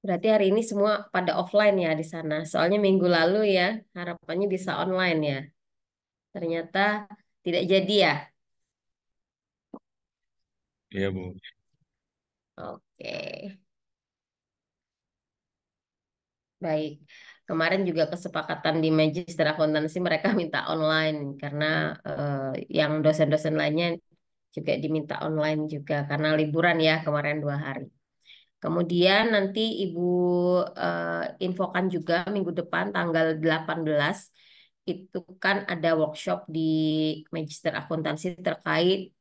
Berarti hari ini semua pada offline ya di sana. Soalnya minggu lalu ya harapannya bisa online ya. Ternyata tidak jadi ya. Iya, Bu. Oke, baik. Kemarin juga kesepakatan di Magister Akuntansi mereka minta online karena yang dosen-dosen lainnya juga diminta online juga karena liburan ya kemarin 2 hari. Kemudian nanti Ibu infokan juga minggu depan tanggal 18 itu kan ada workshop di Magister Akuntansi terkait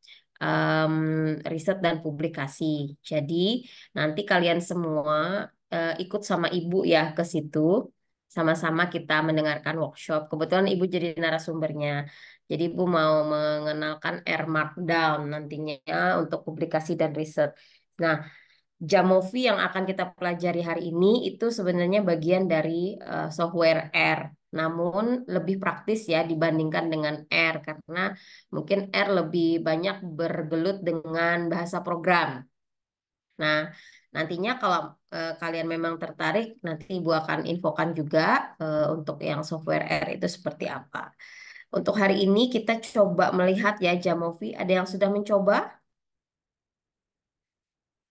riset dan publikasi. Jadi nanti kalian semua ikut sama Ibu ya ke situ. Sama-sama kita mendengarkan workshop. Kebetulan Ibu jadi narasumbernya. Jadi Ibu mau mengenalkan R Markdown nantinya untuk publikasi dan riset. Nah, Jamovi yang akan kita pelajari hari ini itu sebenarnya bagian dari software R. Namun lebih praktis ya dibandingkan dengan R karena mungkin R lebih banyak bergelut dengan bahasa program. Nah, nantinya kalau kalian memang tertarik, nanti Ibu akan infokan juga untuk yang software R itu seperti apa. Untuk hari ini kita coba melihat ya Jamovi. Ada yang sudah mencoba?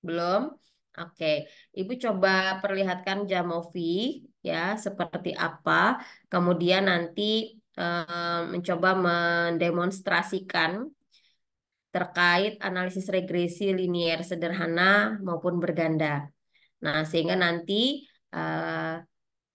Belum? Oke, Ibu coba perlihatkan Jamovi ya seperti apa. Kemudian nanti mencoba mendemonstrasikan terkait analisis regresi linier sederhana maupun berganda. Nah, sehingga nanti eh,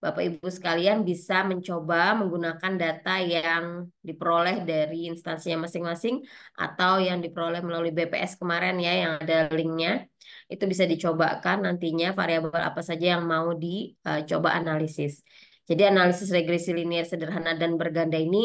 Bapak Ibu sekalian bisa mencoba menggunakan data yang diperoleh dari instansinya masing-masing atau yang diperoleh melalui BPS kemarin ya yang ada linknya. Itu bisa dicobakan nantinya variabel apa saja yang mau dicoba analisis. Jadi analisis regresi linear sederhana dan berganda ini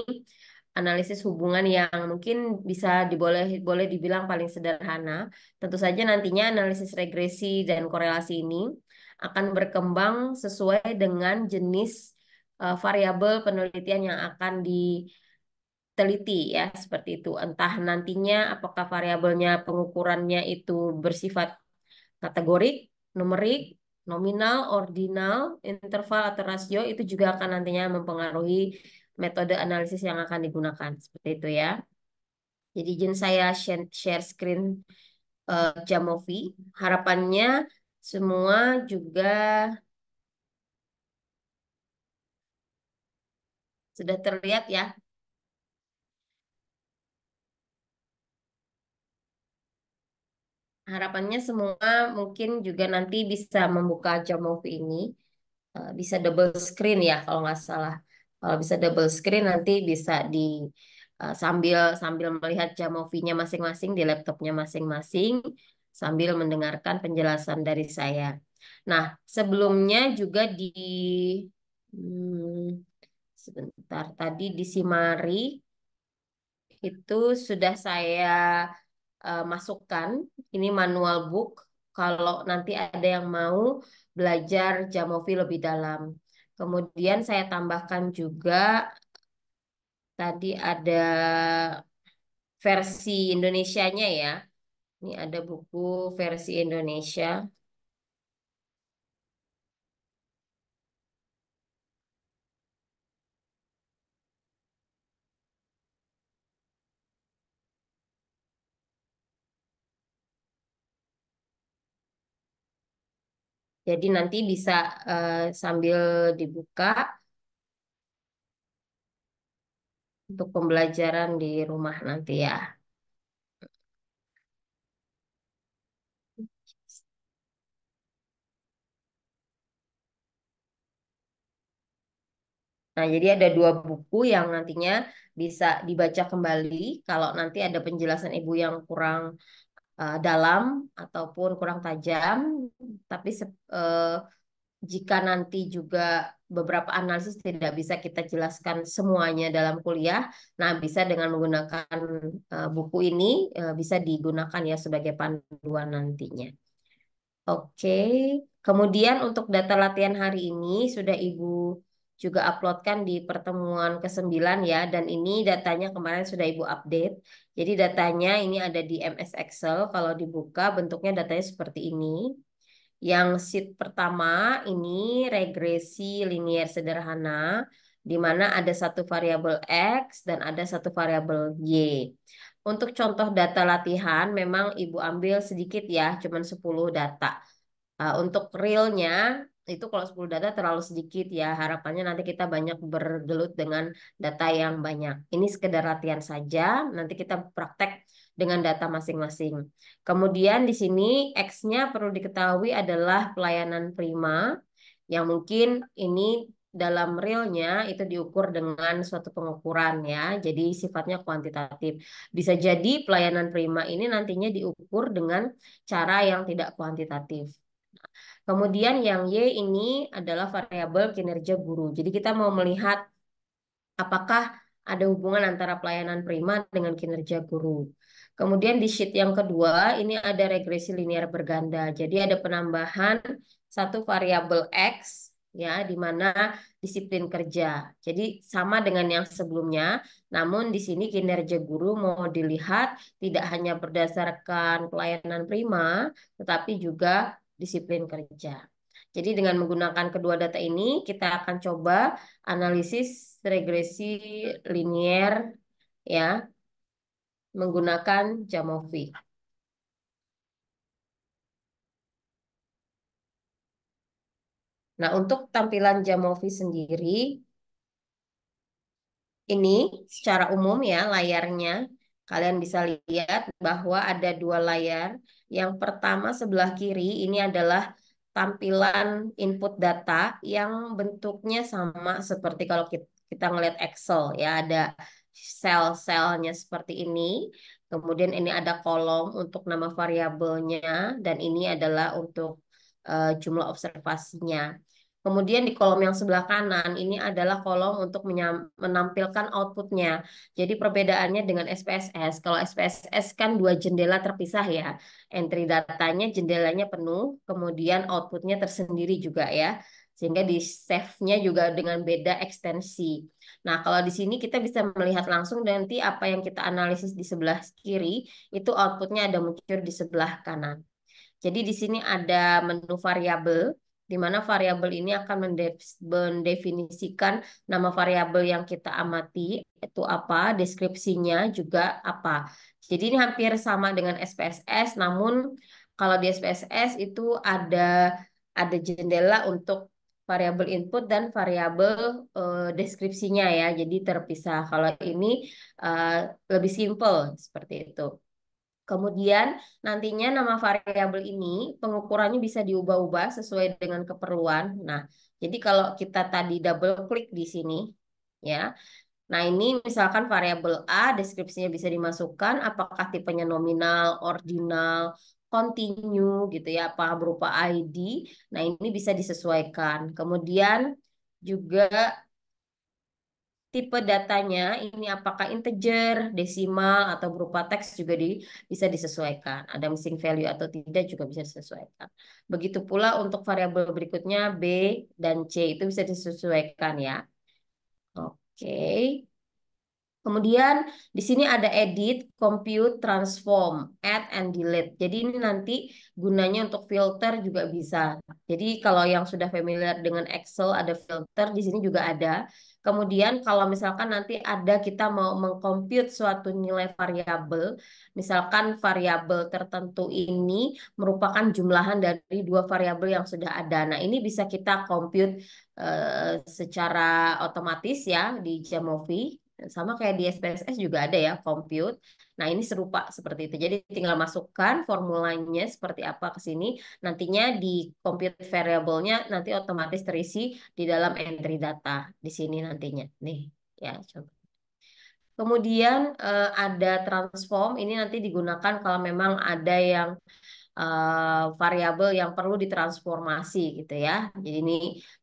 analisis hubungan yang mungkin bisa boleh dibilang paling sederhana. Tentu saja nantinya analisis regresi dan korelasi ini akan berkembang sesuai dengan jenis variabel penelitian yang akan diteliti ya seperti itu. Entah nantinya apakah variabelnya pengukurannya itu bersifat kategorik, numerik, nominal, ordinal, interval atau rasio itu juga akan nantinya mempengaruhi metode analisis yang akan digunakan seperti itu ya. Jadi izin saya share screen Jamovi. Harapannya semua juga sudah terlihat ya. Harapannya semua mungkin juga nanti bisa membuka Jamovi ini. Bisa double screen ya kalau nggak salah. Kalau bisa double screen nanti bisa sambil sambil melihat Jamovi-nya masing-masing di laptopnya masing-masing sambil mendengarkan penjelasan dari saya. Nah, sebelumnya juga sebentar tadi di Simari itu sudah saya masukkan ini manual book kalau nanti ada yang mau belajar Jamovi lebih dalam. Kemudian saya tambahkan juga tadi ada versi Indonesianya ya. Ini ada buku versi Indonesia. Jadi nanti bisa sambil dibuka untuk pembelajaran di rumah nanti ya. Nah, jadi ada 2 buku yang nantinya bisa dibaca kembali kalau nanti ada penjelasan ibu yang kurang dalam ataupun kurang tajam. Tapi jika nanti juga beberapa analisis tidak bisa kita jelaskan semuanya dalam kuliah, nah bisa dengan menggunakan buku ini bisa digunakan ya sebagai panduan nantinya. Oke, kemudian untuk data latihan hari ini sudah Ibu juga uploadkan di pertemuan ke-9 ya, dan ini datanya kemarin sudah Ibu update. Jadi datanya ini ada di MS Excel, kalau dibuka bentuknya datanya seperti ini. Yang sheet pertama ini regresi linier sederhana, di mana ada satu variabel X dan ada satu variabel Y. Untuk contoh data latihan, memang Ibu ambil sedikit ya, cuman 10 data. Untuk realnya itu kalau 10 data terlalu sedikit ya. Harapannya nanti kita banyak bergelut dengan data yang banyak. Ini sekedar latihan saja. Nanti kita praktek dengan data masing-masing. Kemudian di sini X-nya perlu diketahui adalah pelayanan prima yang mungkin ini dalam realnya itu diukur dengan suatu pengukuran ya. Jadi sifatnya kuantitatif. Bisa jadi pelayanan prima ini nantinya diukur dengan cara yang tidak kuantitatif. Kemudian yang Y ini adalah variabel kinerja guru. Jadi kita mau melihat apakah ada hubungan antara pelayanan prima dengan kinerja guru. Kemudian di sheet yang kedua ini ada regresi linear berganda. Jadi ada penambahan satu variabel X ya di mana disiplin kerja. Jadi sama dengan yang sebelumnya, namun di sini kinerja guru mau dilihat tidak hanya berdasarkan pelayanan prima, tetapi juga disiplin kerja. Jadi dengan menggunakan kedua data ini, kita akan coba analisis regresi linier ya menggunakan Jamovi. Nah, untuk tampilan Jamovi sendiri, ini secara umum ya layarnya. Kalian bisa lihat bahwa ada dua layar. Yang pertama sebelah kiri ini adalah tampilan input data yang bentuknya sama seperti kalau kita ngelihat Excel ya. Ada sel-selnya seperti ini. Kemudian ini ada kolom untuk nama variabelnya dan ini adalah untuk jumlah observasinya. Kemudian di kolom yang sebelah kanan ini adalah kolom untuk menampilkan outputnya. Jadi perbedaannya dengan SPSS, kalau SPSS kan dua jendela terpisah ya. Entry datanya jendelanya penuh, kemudian outputnya tersendiri juga ya. Sehingga di save-nya juga dengan beda ekstensi. Nah, kalau di sini kita bisa melihat langsung nanti apa yang kita analisis di sebelah kiri, itu outputnya ada muncul di sebelah kanan. Jadi di sini ada menu variabel, di mana variabel ini akan mendefinisikan nama variabel yang kita amati, itu apa, deskripsinya juga apa. Jadi ini hampir sama dengan SPSS, namun kalau di SPSS itu ada jendela untuk variabel input dan variabel deskripsinya ya, jadi terpisah. Kalau ini eh, lebih simple seperti itu. Kemudian nantinya nama variabel ini pengukurannya bisa diubah-ubah sesuai dengan keperluan. Nah, jadi kalau kita tadi double klik di sini, ya. Nah, ini misalkan variabel A deskripsinya bisa dimasukkan apakah tipenya nominal, ordinal, continue gitu ya, apa berupa ID. Nah, ini bisa disesuaikan. Kemudian juga tipe datanya ini apakah integer, desimal, atau berupa teks juga bisa disesuaikan. Ada missing value atau tidak juga bisa disesuaikan. Begitu pula untuk variabel berikutnya B dan C itu bisa disesuaikan ya. Oke. Kemudian di sini ada edit, compute, transform, add, and delete. Jadi ini nanti gunanya untuk filter juga bisa. Jadi kalau yang sudah familiar dengan Excel ada filter, di sini juga ada. Kemudian kalau misalkan nanti ada kita mau mengcompute suatu nilai variabel, misalkan variabel tertentu ini merupakan jumlahan dari dua variabel yang sudah ada. Nah, ini bisa kita compute secara otomatis ya di Jamovi. Sama kayak di SPSS juga ada ya, compute. Nah, ini serupa seperti itu. Jadi tinggal masukkan formulanya seperti apa ke sini. Nantinya di compute variabelnya nanti otomatis terisi di dalam entry data di sini nantinya. Nih, ya coba. Kemudian ada transform. Ini nanti digunakan kalau memang ada yang variabel yang perlu ditransformasi gitu ya. Jadi ini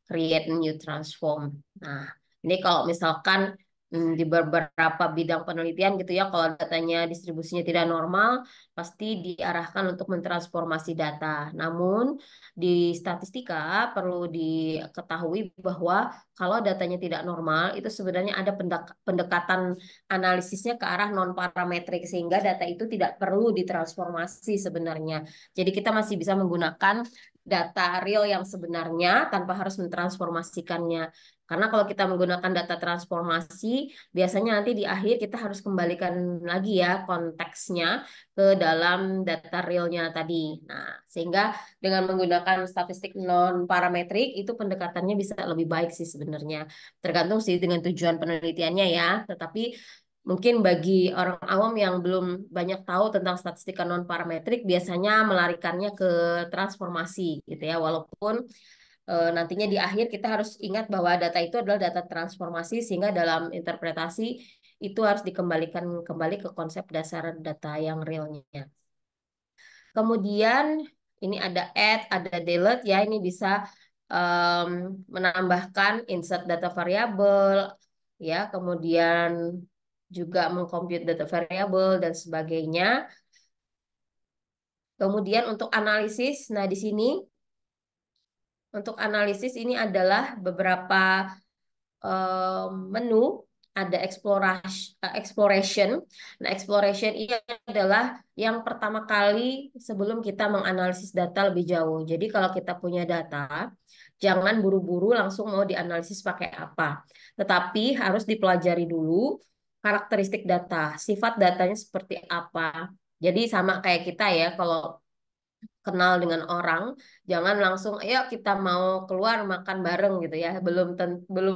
create new transform. Nah, ini kalau misalkan di beberapa bidang penelitian gitu ya, kalau datanya distribusinya tidak normal, pasti diarahkan untuk mentransformasi data. Namun di statistika perlu diketahui bahwa kalau datanya tidak normal, itu sebenarnya ada pendekatan analisisnya ke arah non parametrik sehingga data itu tidak perlu ditransformasi sebenarnya. Jadi kita masih bisa menggunakan data real yang sebenarnya tanpa harus mentransformasikannya. Karena kalau kita menggunakan data transformasi, biasanya nanti di akhir kita harus kembalikan lagi ya konteksnya ke dalam data realnya tadi. Nah, sehingga dengan menggunakan statistik non parametrik itu pendekatannya bisa lebih baik sih sebenarnya. Tergantung sih dengan tujuan penelitiannya ya. Tetapi mungkin bagi orang awam yang belum banyak tahu tentang statistika non parametrik biasanya melarikannya ke transformasi gitu ya. Walaupun nantinya di akhir kita harus ingat bahwa data itu adalah data transformasi sehingga dalam interpretasi itu harus dikembalikan kembali ke konsep dasar data yang realnya. Kemudian ini ada add, ada delete ya. Ini bisa em, menambahkan insert data variabel ya, kemudian juga mengcompute data variabel dan sebagainya. Kemudian untuk analisis, nah di sini untuk analisis ini adalah beberapa menu, ada exploration. Nah, exploration ini adalah yang pertama kali sebelum kita menganalisis data lebih jauh. Jadi kalau kita punya data, jangan buru-buru langsung mau dianalisis pakai apa. Tetapi harus dipelajari dulu karakteristik data, sifat datanya seperti apa. Jadi sama kayak kita ya, kalau kenal dengan orang, jangan langsung ayo kita mau keluar makan bareng gitu ya. Belum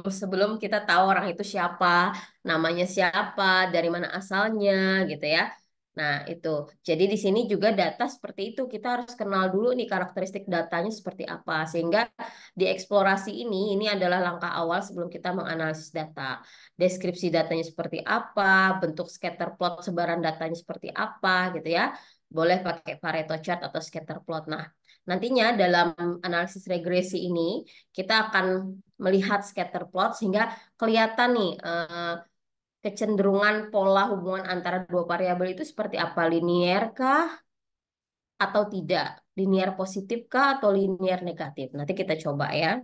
sebelum kita tahu orang itu siapa, namanya siapa, dari mana asalnya gitu ya. Nah, itu. Jadi di sini juga data seperti itu. Kita harus kenal dulu nih karakteristik datanya seperti apa. Sehingga di eksplorasi ini adalah langkah awal sebelum kita menganalisis data. Deskripsi datanya seperti apa, bentuk scatter plot sebaran datanya seperti apa gitu ya. Boleh pakai Pareto chart atau scatter plot. Nah, nantinya dalam analisis regresi ini kita akan melihat scatter plot sehingga kelihatan nih kecenderungan pola hubungan antara dua variabel itu seperti apa, linear kah atau tidak, linear positif kah atau linear negatif. Nanti kita coba ya.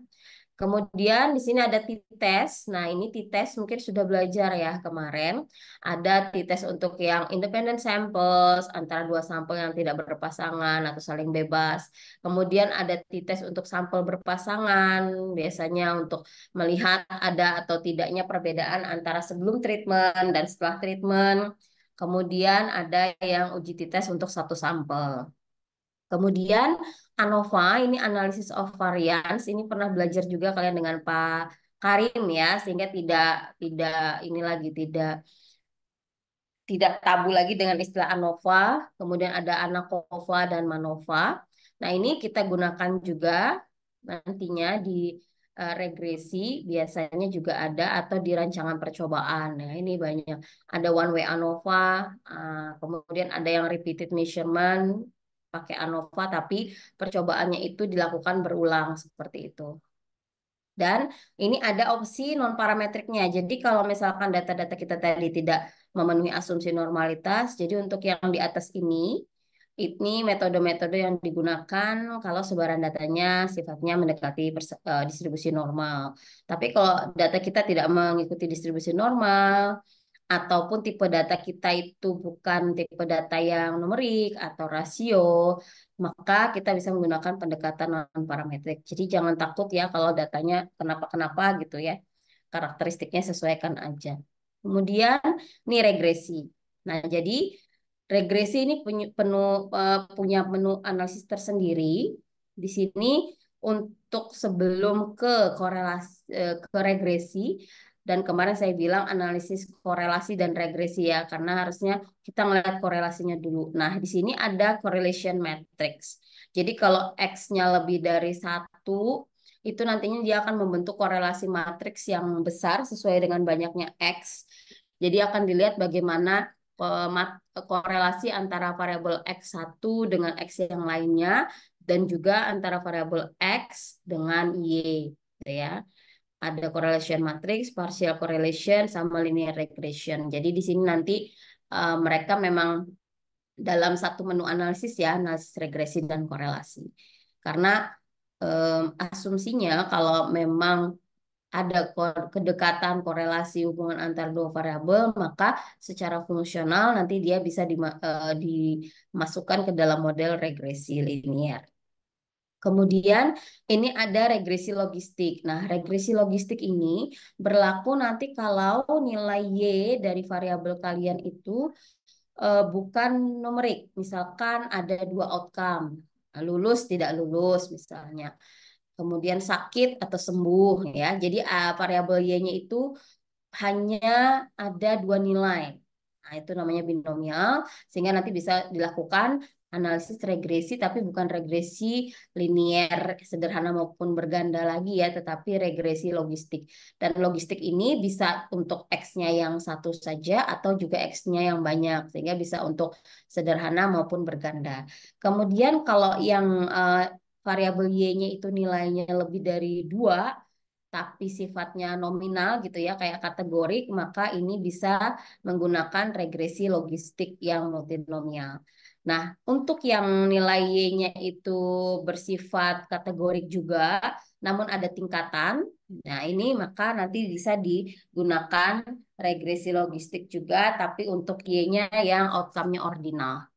Kemudian di sini ada t-test. Nah, ini t-test mungkin sudah belajar ya kemarin. Ada t-test untuk yang independent samples antara dua sampel yang tidak berpasangan atau saling bebas. Kemudian ada t-test untuk sampel berpasangan, biasanya untuk melihat ada atau tidaknya perbedaan antara sebelum treatment dan setelah treatment. Kemudian ada yang uji t-test untuk satu sampel. Kemudian ANOVA ini analysis of variance ini pernah belajar juga kalian dengan Pak Karim ya sehingga tidak tidak ini lagi tidak tabu lagi dengan istilah ANOVA. Kemudian ada ANACOVA dan MANOVA. Nah, ini kita gunakan juga nantinya di regresi biasanya juga ada atau di rancangan percobaan. Nah, ini banyak. Ada one way ANOVA, kemudian ada yang repeated measurement pakai ANOVA tapi percobaannya itu dilakukan berulang seperti itu. Dan ini ada opsi non parametriknya. Jadi kalau misalkan data-data kita tadi tidak memenuhi asumsi normalitas, jadi untuk yang di atas ini metode-metode yang digunakan kalau sebaran datanya sifatnya mendekati distribusi normal. Tapi kalau data kita tidak mengikuti distribusi normal, ataupun tipe data kita itu bukan tipe data yang numerik atau rasio, maka kita bisa menggunakan pendekatan non parametrik. Jadi jangan takut ya kalau datanya kenapa-kenapa gitu ya. Karakteristiknya sesuaikan aja. Kemudian ini regresi. Nah, jadi regresi ini punya menu analisis tersendiri. Di sini untuk sebelum ke korelasi ke regresi dan kemarin saya bilang analisis korelasi dan regresi ya karena harusnya kita ngelihat korelasinya dulu. Nah, di sini ada correlation matrix. Jadi kalau X-nya lebih dari satu itu nantinya dia akan membentuk korelasi matriks yang besar sesuai dengan banyaknya X. Jadi akan dilihat bagaimana korelasi antara variabel X1 dengan X yang lainnya dan juga antara variabel X dengan Y gitu ya. Ada correlation matrix, partial correlation sama linear regression. Jadi di sini nanti mereka memang dalam satu menu analisis ya, analisis regresi dan korelasi. Karena asumsinya kalau memang ada kedekatan korelasi hubungan antar dua variabel, maka secara fungsional nanti dia bisa dimasukkan ke dalam model regresi linear. Kemudian ini ada regresi logistik. Nah, regresi logistik ini berlaku nanti kalau nilai Y dari variabel kalian itu bukan numerik. Misalkan ada dua outcome, lulus tidak lulus misalnya. Kemudian sakit atau sembuh ya. Jadi variabel Y-nya itu hanya ada dua nilai. Nah, itu namanya binomial, sehingga nanti bisa dilakukan analisis regresi, tapi bukan regresi linier sederhana maupun berganda lagi ya, tetapi regresi logistik. Dan logistik ini bisa untuk X-nya yang satu saja atau juga X-nya yang banyak, sehingga bisa untuk sederhana maupun berganda. Kemudian kalau yang variabel Y-nya itu nilainya lebih dari dua, tapi sifatnya nominal gitu ya, kayak kategorik, maka ini bisa menggunakan regresi logistik yang multinomial. Nah, untuk yang nilai Y-nya itu bersifat kategorik juga, namun ada tingkatan, nah ini maka nanti bisa digunakan regresi logistik juga, tapi untuk Y-nya yang outcome-nya ordinal.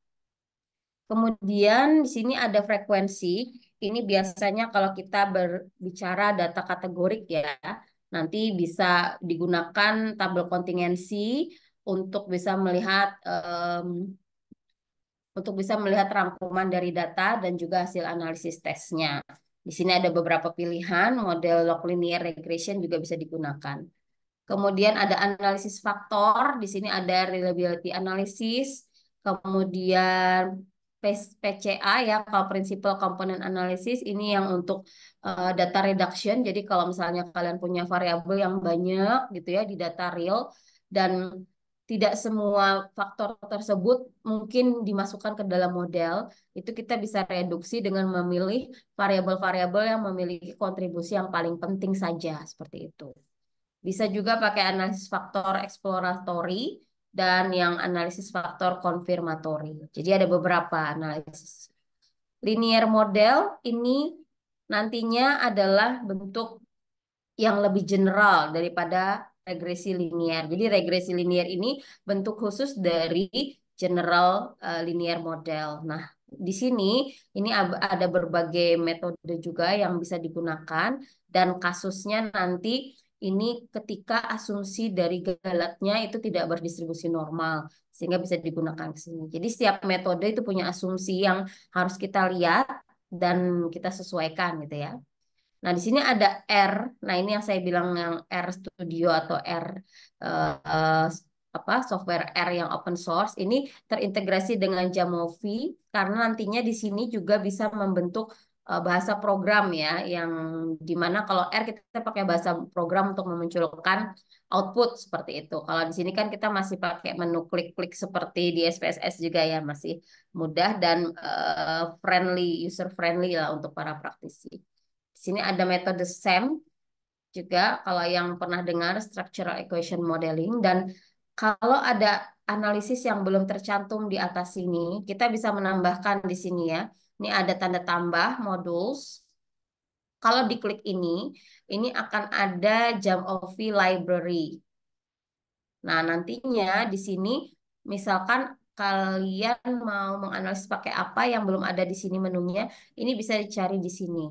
Kemudian di sini ada frekuensi. Ini biasanya kalau kita berbicara data kategorik ya, nanti bisa digunakan tabel kontingensi untuk bisa melihat rangkuman dari data dan juga hasil analisis tesnya. Di sini ada beberapa pilihan, model log linear regression juga bisa digunakan. Kemudian ada analisis faktor, di sini ada reliability analysis, kemudian PCA ya, kalau principal component analysis ini yang untuk data reduction. Jadi kalau misalnya kalian punya variabel yang banyak gitu ya di data real dan tidak semua faktor tersebut mungkin dimasukkan ke dalam model, itu kita bisa reduksi dengan memilih variabel-variabel yang memiliki kontribusi yang paling penting saja, seperti itu. Bisa juga pakai analisis faktor eksploratory dan yang analisis faktor konfirmatory. Jadi ada beberapa analisis. Linear model ini nantinya adalah bentuk yang lebih general daripada regresi linear. Jadi regresi linear ini bentuk khusus dari general linear model. Nah, di sini ini ada berbagai metode juga yang bisa digunakan dan kasusnya nanti ini ketika asumsi dari galatnya itu tidak berdistribusi normal sehingga bisa digunakan ke sini. Jadi setiap metode itu punya asumsi yang harus kita lihat dan kita sesuaikan gitu ya. Nah, di sini ada R. Nah, ini yang saya bilang yang R Studio atau R eh, software R yang open source ini terintegrasi dengan Jamovi karena nantinya di sini juga bisa membentuk bahasa program ya yang dimana kalau R kita pakai bahasa program untuk memunculkan output seperti itu. Kalau di sini kan kita masih pakai menu klik-klik seperti di SPSS juga ya masih mudah dan friendly, user friendly lah untuk para praktisi. Di sini ada metode SEM juga kalau yang pernah dengar structural equation modeling dan kalau ada analisis yang belum tercantum di atas sini, kita bisa menambahkan di sini ya. Ini ada tanda tambah modules. Kalau diklik ini akan ada JAMOV library. Nah, nantinya di sini misalkan kalian mau menganalisis pakai apa yang belum ada di sini menunya, ini bisa dicari di sini.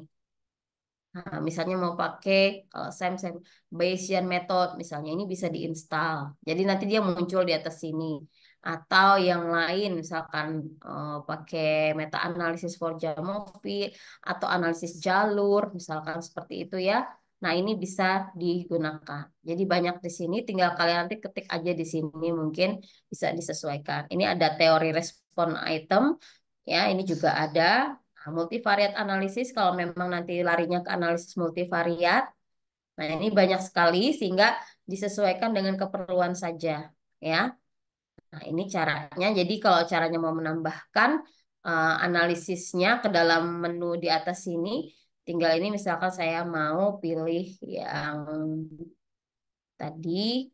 Nah, misalnya mau pakai kalau SEM Bayesian method misalnya ini bisa diinstal. Jadi nanti dia muncul di atas sini. Atau yang lain misalkan pakai meta analysis for geometry atau analisis jalur misalkan seperti itu ya. Nah, ini bisa digunakan. Jadi banyak di sini tinggal kalian nanti ketik aja di sini mungkin bisa disesuaikan. Ini ada teori respon item ya, ini juga ada. Nah, multivariat analisis kalau memang nanti larinya ke analisis multivariat. Nah, ini banyak sekali sehingga disesuaikan dengan keperluan saja ya. Nah, ini caranya. Jadi kalau caranya mau menambahkan analisisnya ke dalam menu di atas sini, tinggal ini misalkan saya mau pilih yang tadi,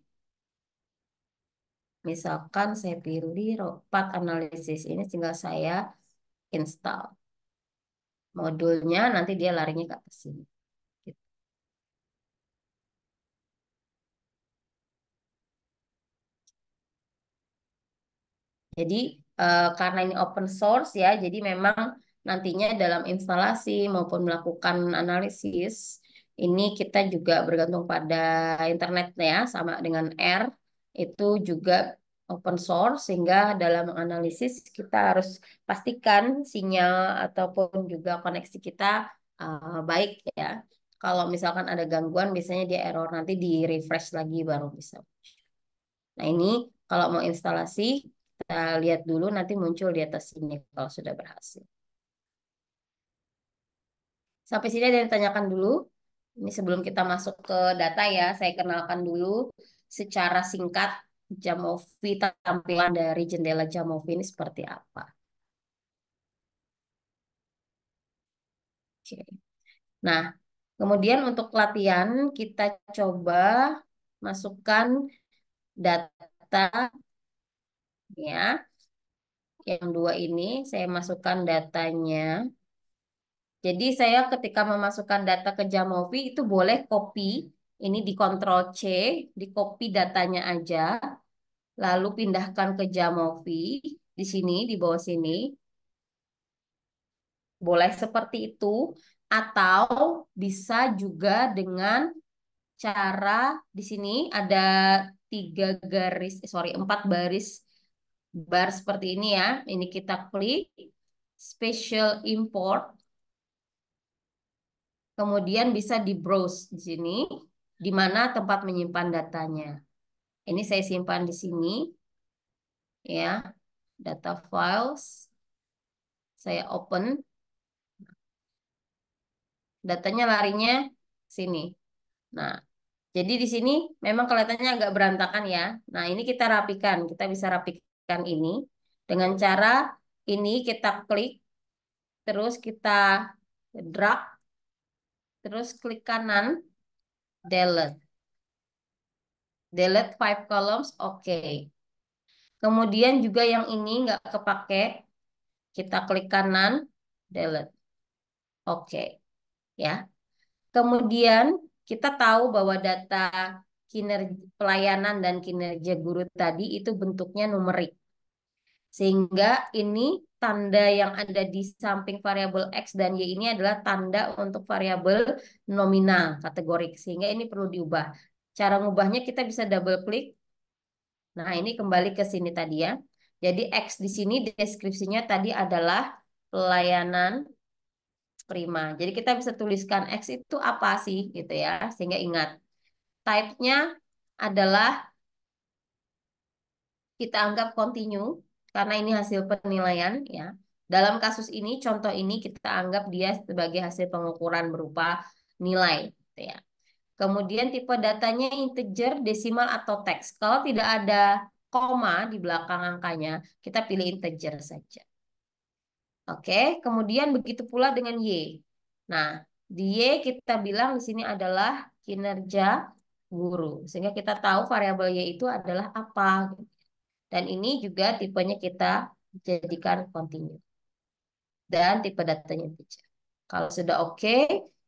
misalkan saya pilih path analisis. Ini tinggal saya install modulnya, nanti dia larinya ke atas sini. Gitu. Jadi karena ini open source ya, jadi memang nantinya dalam instalasi maupun melakukan analisis, ini kita juga bergantung pada internet ya, sama dengan R, itu juga open source, sehingga dalam menganalisis kita harus pastikan sinyal ataupun juga koneksi kita baik ya. Kalau misalkan ada gangguan, biasanya dia error, nanti di refresh lagi baru bisa. Nah ini kalau mau instalasi, kita lihat dulu nanti muncul di atas sini kalau sudah berhasil. Sampai sini ada yang ditanyakan dulu. Ini sebelum kita masuk ke data ya, saya kenalkan dulu secara singkat Jamovi, tampilan dari jendela Jamovi ini seperti apa. Oke. Nah, kemudian untuk latihan kita coba masukkan data ya. Yang dua ini saya masukkan datanya. Jadi saya ketika memasukkan data ke Jamovi itu boleh copy, ini di Ctrl C, di copy datanya aja, lalu pindahkan ke Jamovi di sini, di bawah sini. Boleh seperti itu, atau bisa juga dengan cara di sini ada tiga garis, sorry, empat baris bar seperti ini ya. Ini kita klik Special Import. Kemudian bisa di browse di sini, di mana tempat menyimpan datanya. Ini saya simpan di sini, ya, data files. Saya open, datanya larinya sini. Nah, jadi di sini memang kelihatannya agak berantakan ya. Nah, ini kita rapikan. Kita bisa rapikan ini dengan cara ini kita klik, terus kita drag, terus klik kanan, delete. Delete five columns, oke. Kemudian juga yang ini nggak kepake, kita klik kanan, delete. Oke, ya. Kemudian kita tahu bahwa data kinerja pelayanan dan kinerja guru tadi itu bentuknya numerik. Sehingga ini tanda yang ada di samping variabel X dan Y ini adalah tanda untuk variabel nominal kategorik. Sehingga ini perlu diubah. Cara ngubahnya kita bisa double klik. Nah, ini kembali ke sini tadi ya. Jadi X di sini deskripsinya tadi adalah pelayanan prima. Jadi kita bisa tuliskan X itu apa sih gitu ya. Sehingga ingat. Type-nya adalah kita anggap continue karena ini hasil penilaian ya. Dalam kasus ini, contoh ini kita anggap dia sebagai hasil pengukuran berupa nilai gitu ya. Kemudian tipe datanya integer, desimal, atau teks. Kalau tidak ada koma di belakang angkanya, kita pilih integer saja. Oke, kemudian begitu pula dengan Y. Nah, di Y kita bilang di sini adalah kinerja guru. Sehingga kita tahu variabel Y itu adalah apa. Dan ini juga tipenya kita jadikan continue. Dan tipe datanya integer. Kalau sudah oke,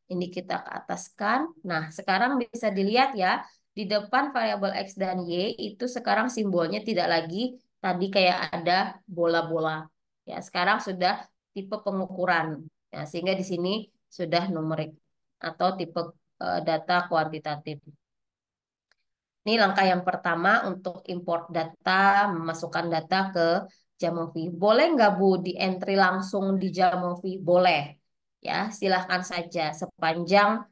ini kita ke ataskan. Nah, sekarang bisa dilihat ya, di depan variabel X dan Y itu sekarang simbolnya tidak lagi tadi kayak ada bola-bola. Ya, sekarang sudah tipe pengukuran. Ya, sehingga di sini sudah numerik atau tipe data kuantitatif. Ini langkah yang pertama untuk import data, memasukkan data ke Jamovi. Boleh nggak Bu di entry langsung di Jamovi? Boleh. Ya, silahkan saja sepanjang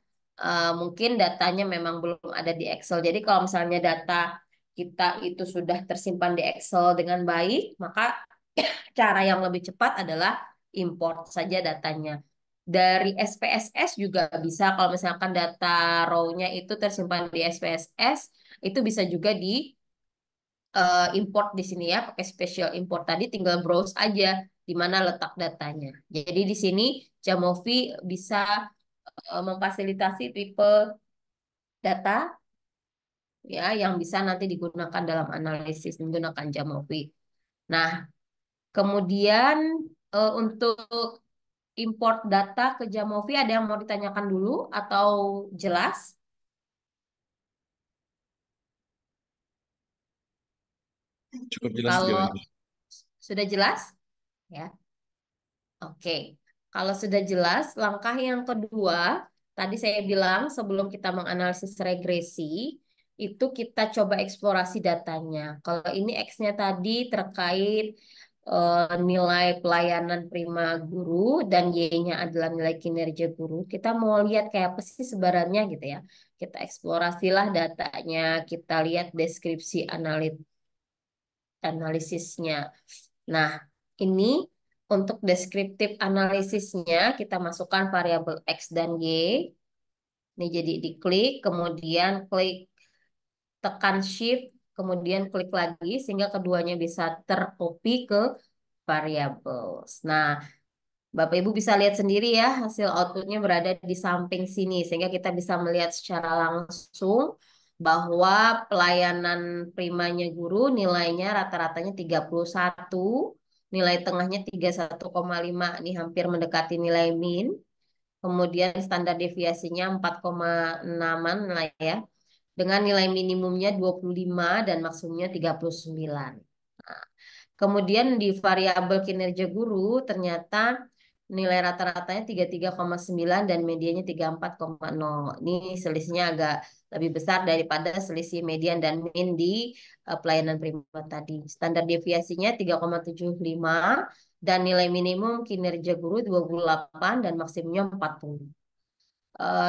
mungkin datanya memang belum ada di Excel. Jadi kalau misalnya data kita itu sudah tersimpan di Excel dengan baik, maka cara yang lebih cepat adalah import saja datanya. Dari SPSS juga bisa kalau misalkan data raw-nya itu tersimpan di SPSS, itu bisa juga di import di sini ya, pakai special import tadi tinggal browse aja di mana letak datanya. Jadi di sini Jamovi bisa memfasilitasi tipe data ya yang bisa nanti digunakan dalam analisis menggunakan Jamovi. Nah, kemudian untuk import data ke Jamovi ada yang mau ditanyakan dulu atau jelas? Cukup jelas sejauh Kalau ini. sudah jelas, ya. Oke. Kalau sudah jelas, langkah yang kedua, tadi saya bilang sebelum kita menganalisis regresi, itu kita coba eksplorasi datanya. Kalau ini X-nya tadi terkait nilai pelayanan prima guru dan Y-nya adalah nilai kinerja guru. Kita mau lihat kayak apa sih sebarannya gitu ya. Kita eksplorasilah datanya, kita lihat deskripsi analisisnya. Nah, ini untuk deskriptif analisisnya kita masukkan variabel X dan Y. Ini jadi diklik, kemudian klik tekan Shift, kemudian klik lagi sehingga keduanya bisa tercopy ke variables. Nah, Bapak Ibu bisa lihat sendiri ya hasil outputnya berada di samping sini sehingga kita bisa melihat secara langsung bahwa pelayanan primanya guru nilainya rata-ratanya 31, nilai tengahnya 31,5, ini hampir mendekati nilai min. Kemudian standar deviasinya 4,6-an lah ya. Dengan nilai minimumnya 25 dan maksimumnya 39. Nah, kemudian di variabel kinerja guru ternyata nilai rata-ratanya 33,9 dan mediannya 34,0. Ini selisihnya agak lebih besar daripada selisih median dan min di pelayanan prima tadi. Standar deviasinya 3,75 dan nilai minimum kinerja guru 28 dan maksimumnya 40.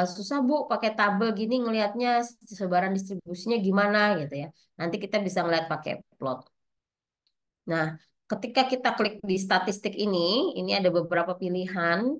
Susah Bu pakai tabel gini ngelihatnya sebaran distribusinya gimana gitu ya. Nanti kita bisa ngeliat pakai plot. Nah, ketika kita klik di statistik ini ada beberapa pilihan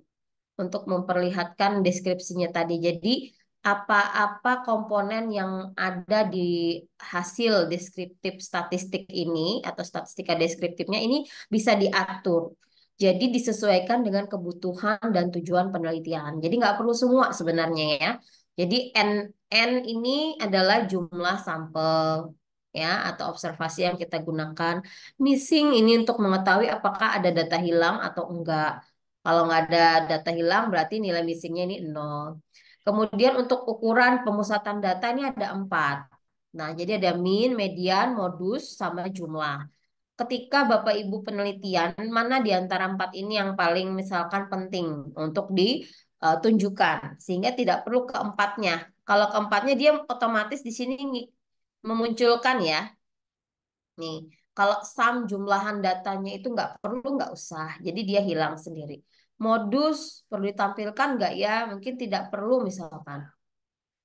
untuk memperlihatkan deskripsinya tadi. Jadi, apa-apa komponen yang ada di hasil deskriptif statistik ini atau statistika deskriptifnya ini bisa diatur. Jadi disesuaikan dengan kebutuhan dan tujuan penelitian. Jadi nggak perlu semua sebenarnya ya. Jadi N ini adalah jumlah sampel ya atau observasi yang kita gunakan. Missing ini untuk mengetahui apakah ada data hilang atau enggak. Kalau nggak ada data hilang, berarti nilai missingnya ini 0. Kemudian untuk ukuran pemusatan data ini ada 4. Nah, jadi ada min, median, modus, sama jumlah. Ketika Bapak Ibu penelitian, mana di antara 4 ini yang paling misalkan penting untuk ditunjukkan, sehingga tidak perlu keempatnya. Kalau keempatnya dia otomatis di sini memunculkan ya. Nih, kalau sum jumlahan datanya itu nggak perlu, nggak usah. Jadi dia hilang sendiri. Modus perlu ditampilkan nggak ya? Mungkin tidak perlu misalkan.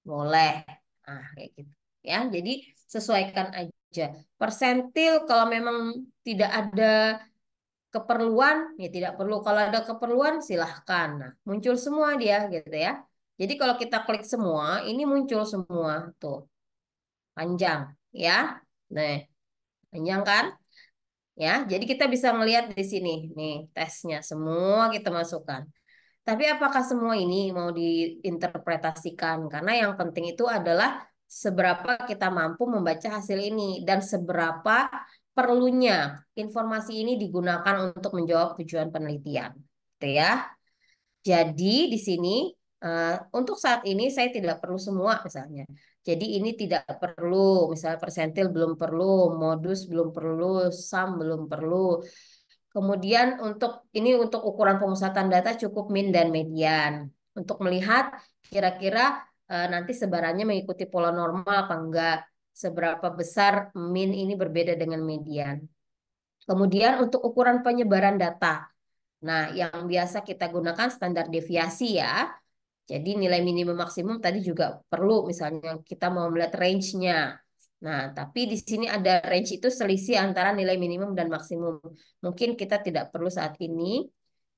Boleh. Ah, kayak gitu. Ya, jadi sesuaikan aja. Persentil kalau memang tidak ada keperluan, ya tidak perlu. Kalau ada keperluan, silahkan. Nah, muncul semua dia gitu ya. Jadi kalau kita klik semua, ini muncul semua. Tuh, panjang. Ya. Nah, panjang kan? Ya, jadi kita bisa melihat di sini nih tesnya semua kita masukkan. Tapi apakah semua ini mau diinterpretasikan? Karena yang penting itu adalah seberapa kita mampu membaca hasil ini dan seberapa perlunya informasi ini digunakan untuk menjawab tujuan penelitian. Gitu ya. Jadi di sini untuk saat ini saya tidak perlu semua misalnya. Jadi ini tidak perlu, misalnya persentil belum perlu, modus belum perlu, sum belum perlu. Kemudian untuk ukuran pemusatan data cukup min dan median. Untuk melihat kira-kira nanti sebarannya mengikuti pola normal apa enggak. Seberapa besar min ini berbeda dengan median. Kemudian untuk ukuran penyebaran data. Nah, yang biasa kita gunakan standar deviasi ya. Jadi nilai minimum maksimum tadi juga perlu misalnya kita mau melihat range-nya. Nah, tapi di sini ada range itu selisih antara nilai minimum dan maksimum. Mungkin kita tidak perlu saat ini,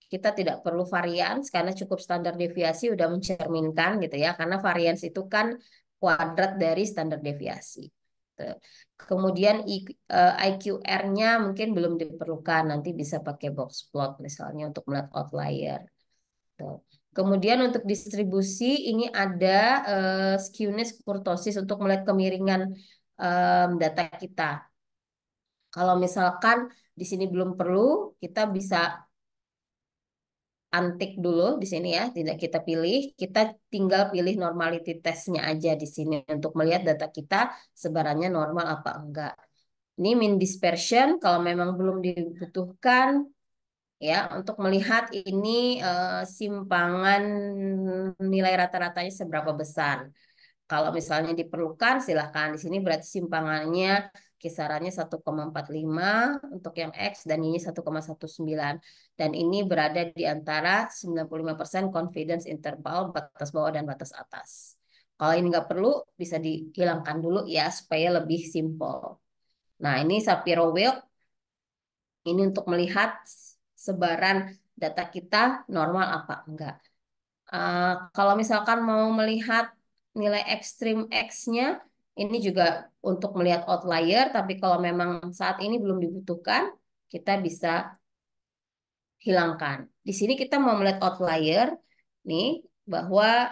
kita tidak perlu varians karena cukup standar deviasi udah mencerminkan gitu ya. Karena varians itu kan kuadrat dari standar deviasi. Tuh. Kemudian IQR-nya mungkin belum diperlukan, nanti bisa pakai box plot misalnya untuk melihat outlier. Tuh. Kemudian untuk distribusi ini ada skewness kurtosis untuk melihat kemiringan data kita. Kalau misalkan di sini belum perlu, kita bisa untick dulu di sini ya, tidak kita pilih, kita tinggal pilih normality testnya aja di sini untuk melihat data kita sebarannya normal apa enggak. Ini mean dispersion kalau memang belum dibutuhkan ya untuk melihat ini simpangan nilai rata-ratanya seberapa besar. Kalau misalnya diperlukan, silahkan. Di sini berarti simpangannya kisarannya 1,45 untuk yang X dan ini 1,19. Dan ini berada di antara 95% confidence interval, batas bawah dan batas atas. Kalau ini nggak perlu, bisa dihilangkan dulu ya, supaya lebih simpel. Nah, ini Shapiro Wilk. Ini untuk melihat sebaran data kita normal apa enggak. Kalau misalkan mau melihat nilai ekstrim X-nya, ini juga untuk melihat outlier, tapi kalau memang saat ini belum dibutuhkan, kita bisa hilangkan. Di sini kita mau melihat outlier, nih, bahwa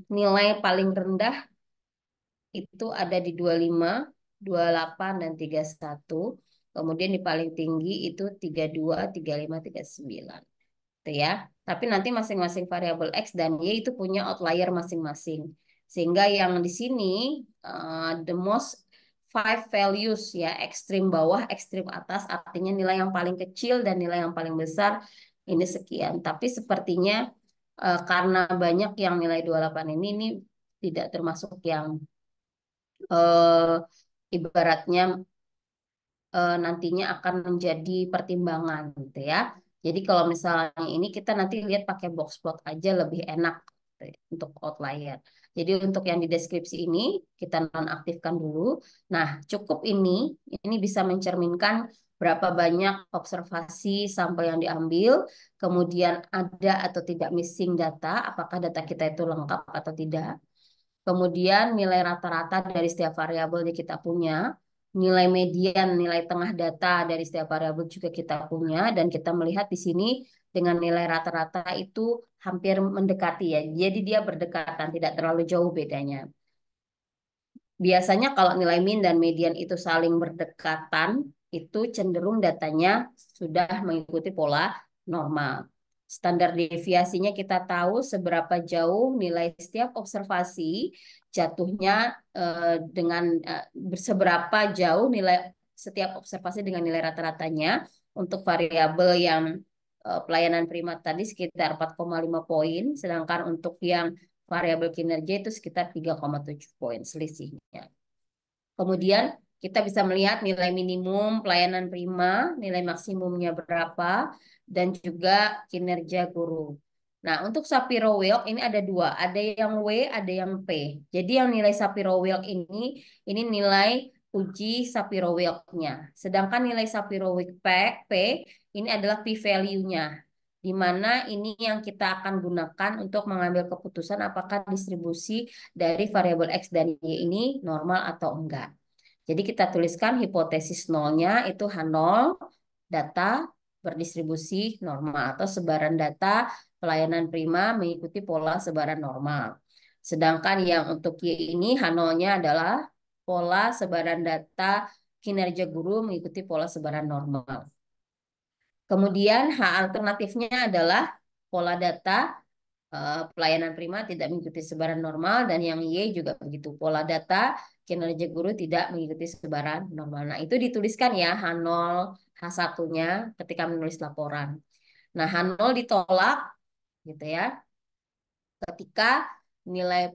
nilai paling rendah itu ada di 25, 28, dan 31. Kemudian di paling tinggi itu 32, 35, 39 gitu ya. Tapi nanti masing-masing variabel X dan Y itu punya outlier masing-masing. Sehingga yang di sini the most five values ya, ekstrim bawah, ekstrim atas, artinya nilai yang paling kecil dan nilai yang paling besar ini sekian. Tapi sepertinya karena banyak yang nilai 28 ini tidak termasuk yang ibaratnya nantinya akan menjadi pertimbangan gitu ya. Jadi kalau misalnya ini kita nanti lihat pakai box plot aja lebih enak gitu ya, untuk outlier. Jadi untuk yang di deskripsi ini kita nonaktifkan dulu. Nah, cukup ini bisa mencerminkan berapa banyak observasi sampel yang diambil, kemudian ada atau tidak missing data, apakah data kita itu lengkap atau tidak. Kemudian nilai rata-rata dari setiap variabel yang kita punya, nilai median, nilai tengah data dari setiap variabel juga kita punya, dan kita melihat di sini dengan nilai rata-rata itu hampir mendekati ya. Jadi dia berdekatan, tidak terlalu jauh bedanya. Biasanya kalau nilai min dan median itu saling berdekatan, itu cenderung datanya sudah mengikuti pola normal. Standar deviasinya kita tahu seberapa jauh nilai setiap observasi jatuhnya dengan seberapa jauh nilai setiap observasi dengan nilai rata-ratanya untuk variabel yang pelayanan primat tadi sekitar 4,5 poin, sedangkan untuk yang variabel kinerja itu sekitar 3,7 poin selisihnya. Kemudian kita bisa melihat nilai minimum pelayanan prima, nilai maksimumnya berapa, dan juga kinerja guru. Nah, untuk Shapiro-Wilk ini ada dua, ada yang W, ada yang P. Jadi yang nilai Shapiro-Wilk ini nilai uji Shapiro-Wilknya. Sedangkan nilai Shapiro-Wilk P ini adalah p-value-nya, di mana ini yang kita akan gunakan untuk mengambil keputusan apakah distribusi dari variabel X dan Y ini normal atau enggak. Jadi kita tuliskan hipotesis nolnya itu H0, data berdistribusi normal atau sebaran data pelayanan prima mengikuti pola sebaran normal. Sedangkan yang untuk Y ini H0-nya adalah pola sebaran data kinerja guru mengikuti pola sebaran normal. Kemudian H alternatifnya adalah pola data pelayanan prima tidak mengikuti sebaran normal dan yang Y juga begitu. Pola data kinerja guru tidak mengikuti sebaran normal. Nah, itu dituliskan ya H0, H1-nya ketika menulis laporan. Nah, H0 ditolak gitu ya ketika nilai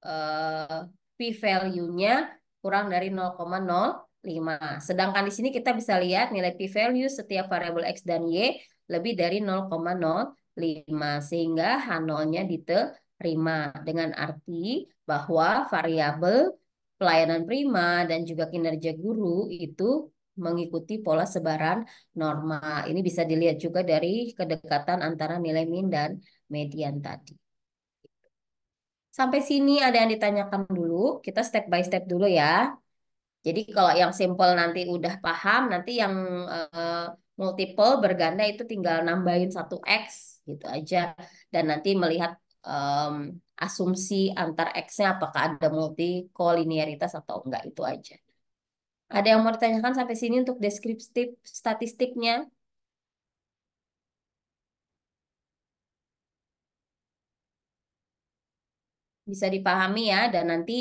eh, p-value-nya kurang dari 0,05. Sedangkan di sini kita bisa lihat nilai p-value setiap variabel X dan Y lebih dari 0,05 sehingga H0-nya diterima dengan arti bahwa variabel pelayanan prima dan juga kinerja guru itu mengikuti pola sebaran normal. Ini bisa dilihat juga dari kedekatan antara nilai min dan median tadi. Sampai sini ada yang ditanyakan dulu. Kita step by step dulu ya. Jadi kalau yang simple nanti udah paham, nanti yang eh, multiple berganda itu tinggal nambahin 1x gitu aja. Dan nanti melihat em, asumsi antar x-nya apakah ada multikolinearitas atau enggak itu aja. Ada yang mau ditanyakan sampai sini untuk deskriptif statistiknya? Bisa dipahami ya dan nanti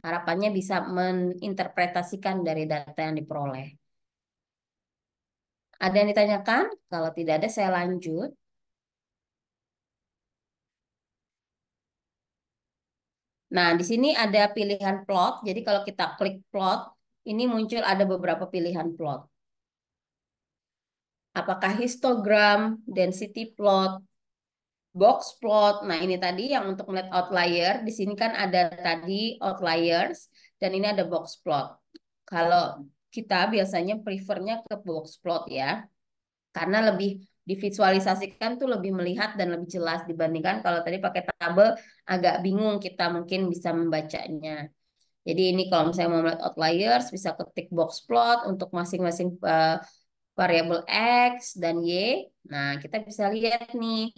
harapannya bisa meninterpretasikan dari data yang diperoleh. Ada yang ditanyakan? Kalau tidak ada, saya lanjut. Nah, di sini ada pilihan plot. Jadi kalau kita klik plot, ini muncul ada beberapa pilihan plot. Apakah histogram, density plot, box plot. Nah, ini tadi yang untuk melihat outlier. Di sini kan ada tadi outliers dan ini ada box plot. Kalau kita biasanya prefernya ke box plot ya, karena lebih divisualisasikan tuh lebih melihat dan lebih jelas dibandingkan kalau tadi pakai tabel agak bingung kita mungkin bisa membacanya. Jadi ini kalau misalnya mau melihat outliers bisa ketik box plot untuk masing-masing variabel X dan Y. Nah, kita bisa lihat nih.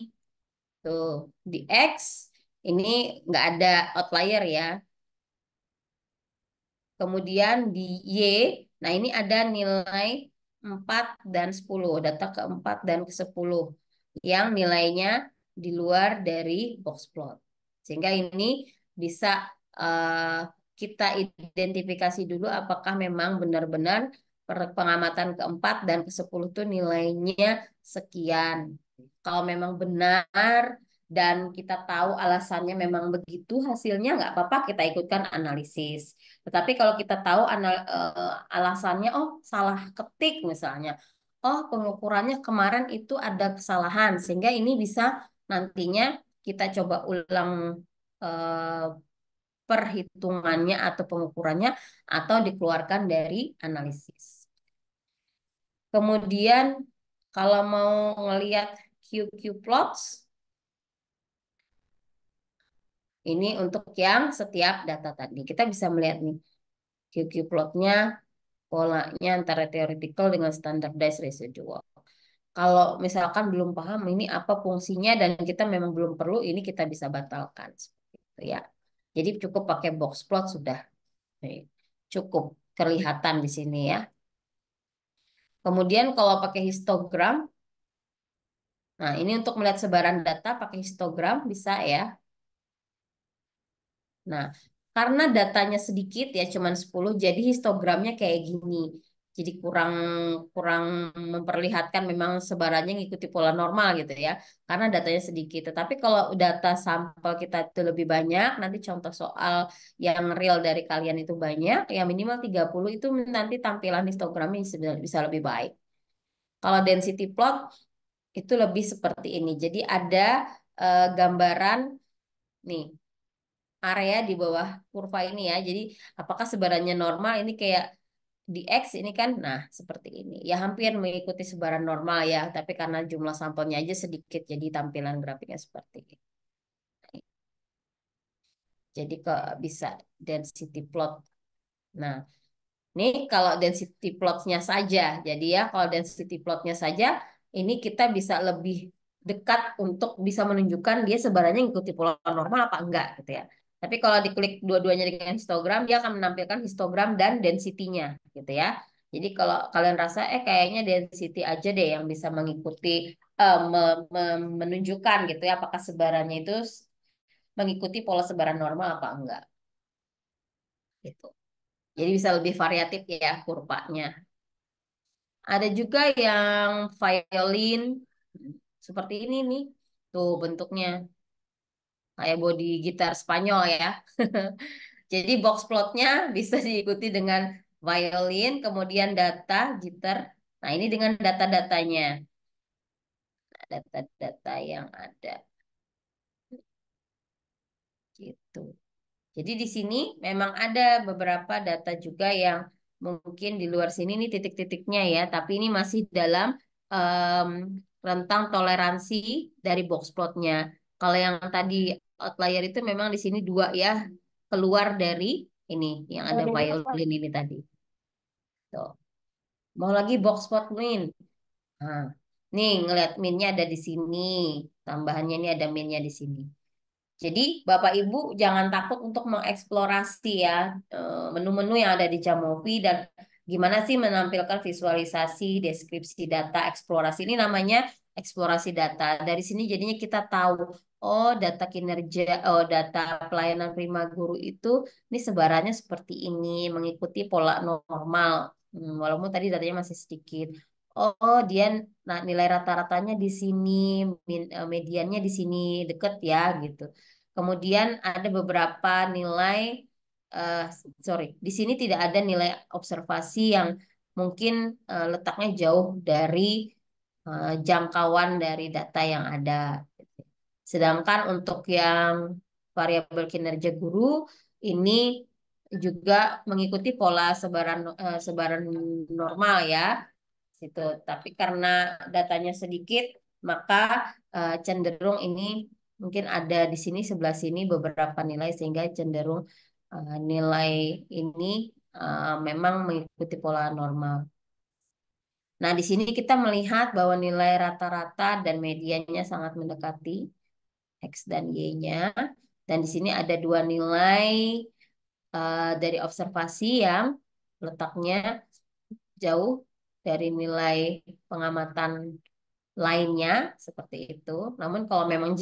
Tuh, di X ini nggak ada outlier ya. Kemudian di Y, nah ini ada nilai 4 dan 10, data ke-4 dan ke-10 yang nilainya di luar dari box plot. Sehingga ini bisa eh, kita identifikasi dulu apakah memang benar-benar pengamatan ke-4 dan ke-10 itu nilainya sekian. Kalau memang benar dan kita tahu alasannya memang begitu, hasilnya nggak apa-apa kita ikutkan analisis. Tetapi kalau kita tahu alasannya, oh salah ketik misalnya, oh pengukurannya kemarin itu ada kesalahan, sehingga ini bisa nantinya kita coba ulang eh, perhitungannya atau pengukurannya atau dikeluarkan dari analisis. Kemudian kalau mau ngelihat QQ plots, ini untuk yang setiap data tadi. Kita bisa melihat nih QQ plotnya polanya antara theoretical dengan standardized residual. Kalau misalkan belum paham ini apa fungsinya dan kita memang belum perlu, ini kita bisa batalkan seperti itu ya. Jadi cukup pakai box plot sudah cukup kelihatan di sini ya. Kemudian kalau pakai histogram, nah ini untuk melihat sebaran data pakai histogram bisa ya. Nah, karena datanya sedikit ya, cuman 10, jadi histogramnya kayak gini. Jadi kurang kurang memperlihatkan memang sebarannya ngikuti pola normal gitu ya, karena datanya sedikit. Tetapi kalau data sampel kita itu lebih banyak, nanti contoh soal yang real dari kalian itu banyak, yang minimal 30 itu nanti tampilan histogramnya bisa lebih baik. Kalau density plot itu lebih seperti ini. Jadi ada gambaran nih area di bawah kurva ini ya. Jadi apakah sebarannya normal ini kayak di X ini kan, nah seperti ini. Ya hampir mengikuti sebaran normal ya, tapi karena jumlah sampelnya aja sedikit, jadi tampilan grafiknya seperti ini. Jadi kok bisa density plot. Nah, ini kalau density plotnya saja. Jadi ya kalau density plotnya saja, ini kita bisa lebih dekat untuk bisa menunjukkan dia sebenarnya ngikuti pola normal apa enggak gitu ya. Tapi kalau diklik dua-duanya dengan histogram, dia akan menampilkan histogram dan density-nya gitu ya. Jadi kalau kalian rasa kayaknya density aja deh yang bisa mengikuti menunjukkan gitu ya apakah sebarannya itu mengikuti pola sebaran normal apa enggak gitu. Jadi bisa lebih variatif ya kurvanya. Ada juga yang violin seperti ini nih. Tuh bentuknya kayak body gitar Spanyol ya. Jadi box plotnya bisa diikuti dengan violin, kemudian data gitar. Nah, ini dengan data-datanya. Data-data yang ada gitu. Jadi di sini memang ada beberapa data juga yang mungkin di luar sini nih titik-titiknya ya, tapi ini masih dalam em, rentang toleransi dari box plotnya. Kalau yang tadi outlier itu memang di sini dua ya, keluar dari ini yang ada violin ini tadi. Tuh. Mau lagi box plot min. Nah, nih ngelihat minnya ada di sini, tambahannya ini ada minnya di sini. Jadi, Bapak Ibu jangan takut untuk mengeksplorasi ya menu-menu yang ada di Jamovi dan gimana sih menampilkan visualisasi, deskripsi data, eksplorasi. Ini namanya eksplorasi data. Dari sini jadinya kita tahu, oh data kinerja, oh data pelayanan prima guru itu ini sebarannya seperti ini, mengikuti pola normal. Walaupun tadi datanya masih sedikit. oh dia, nah nilai rata-ratanya di sini, mediannya di sini deket ya gitu. Kemudian ada beberapa nilai, eh, sorry, di sini tidak ada nilai observasi yang mungkin letaknya jauh dari jangkauan dari data yang ada. Sedangkan untuk yang variabel kinerja guru ini juga mengikuti pola sebaran normal ya situ. Tapi karena datanya sedikit, maka cenderung ini mungkin ada di sini sebelah sini beberapa nilai sehingga cenderung nilai ini memang mengikuti pola normal. Nah, di sini kita melihat bahwa nilai rata-rata dan mediannya sangat mendekati X dan Y-nya. Dan di sini ada dua nilai dari observasi yang letaknya jauh dari nilai pengamatan lainnya seperti itu. Namun kalau memang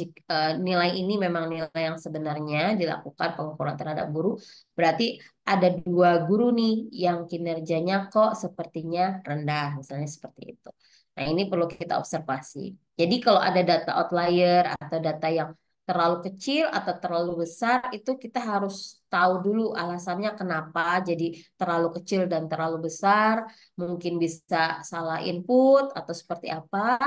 nilai ini memang nilai yang sebenarnya dilakukan pengukuran terhadap guru, berarti ada dua guru nih yang kinerjanya kok sepertinya rendah, misalnya seperti itu. Nah, ini perlu kita observasi. Jadi kalau ada data outlier atau data yang terlalu kecil atau terlalu besar, itu kita harus tahu dulu alasannya kenapa jadi terlalu kecil dan terlalu besar. Mungkin bisa salah input atau seperti apa,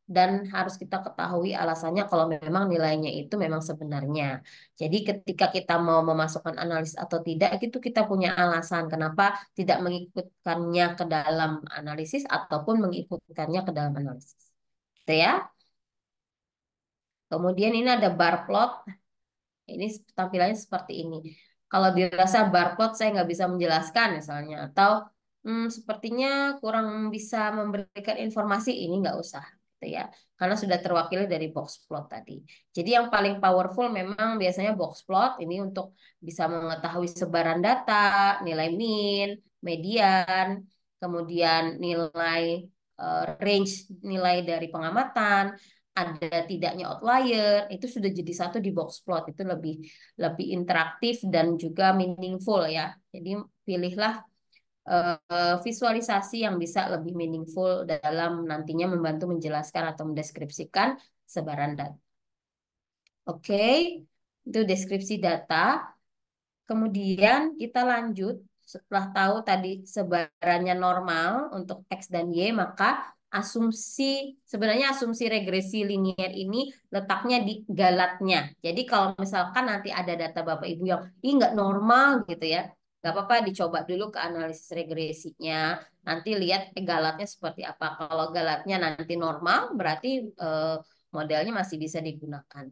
dan harus kita ketahui alasannya kalau memang nilainya itu memang sebenarnya. Jadi ketika kita mau memasukkan analis atau tidak, itu kita punya alasan kenapa tidak mengikutkannya ke dalam analisis ataupun mengikutkannya ke dalam analisis. Gitu ya. Kemudian ini ada bar plot. Ini tampilannya seperti ini. Kalau dirasa barcode saya nggak bisa menjelaskan misalnya, atau sepertinya kurang bisa memberikan informasi, ini nggak usah, gitu ya, karena sudah terwakili dari box plot tadi. Jadi yang paling powerful memang biasanya box plot ini untuk bisa mengetahui sebaran data, nilai min, median, kemudian nilai range nilai dari pengamatan, ada tidaknya outlier, itu sudah jadi satu di box plot. Itu lebih lebih interaktif dan juga meaningful ya. Jadi pilihlah visualisasi yang bisa lebih meaningful dalam nantinya membantu menjelaskan atau mendeskripsikan sebaran data. Oke, itu deskripsi data. Kemudian kita lanjut, setelah tahu tadi sebarannya normal untuk X dan Y, maka asumsi, sebenarnya asumsi regresi linier ini letaknya di galatnya. Jadi kalau misalkan nanti ada data Bapak Ibu yang ini nggak normal gitu ya, nggak apa-apa, dicoba dulu ke analisis regresinya. Nanti lihat galatnya seperti apa. Kalau galatnya nanti normal, berarti modelnya masih bisa digunakan.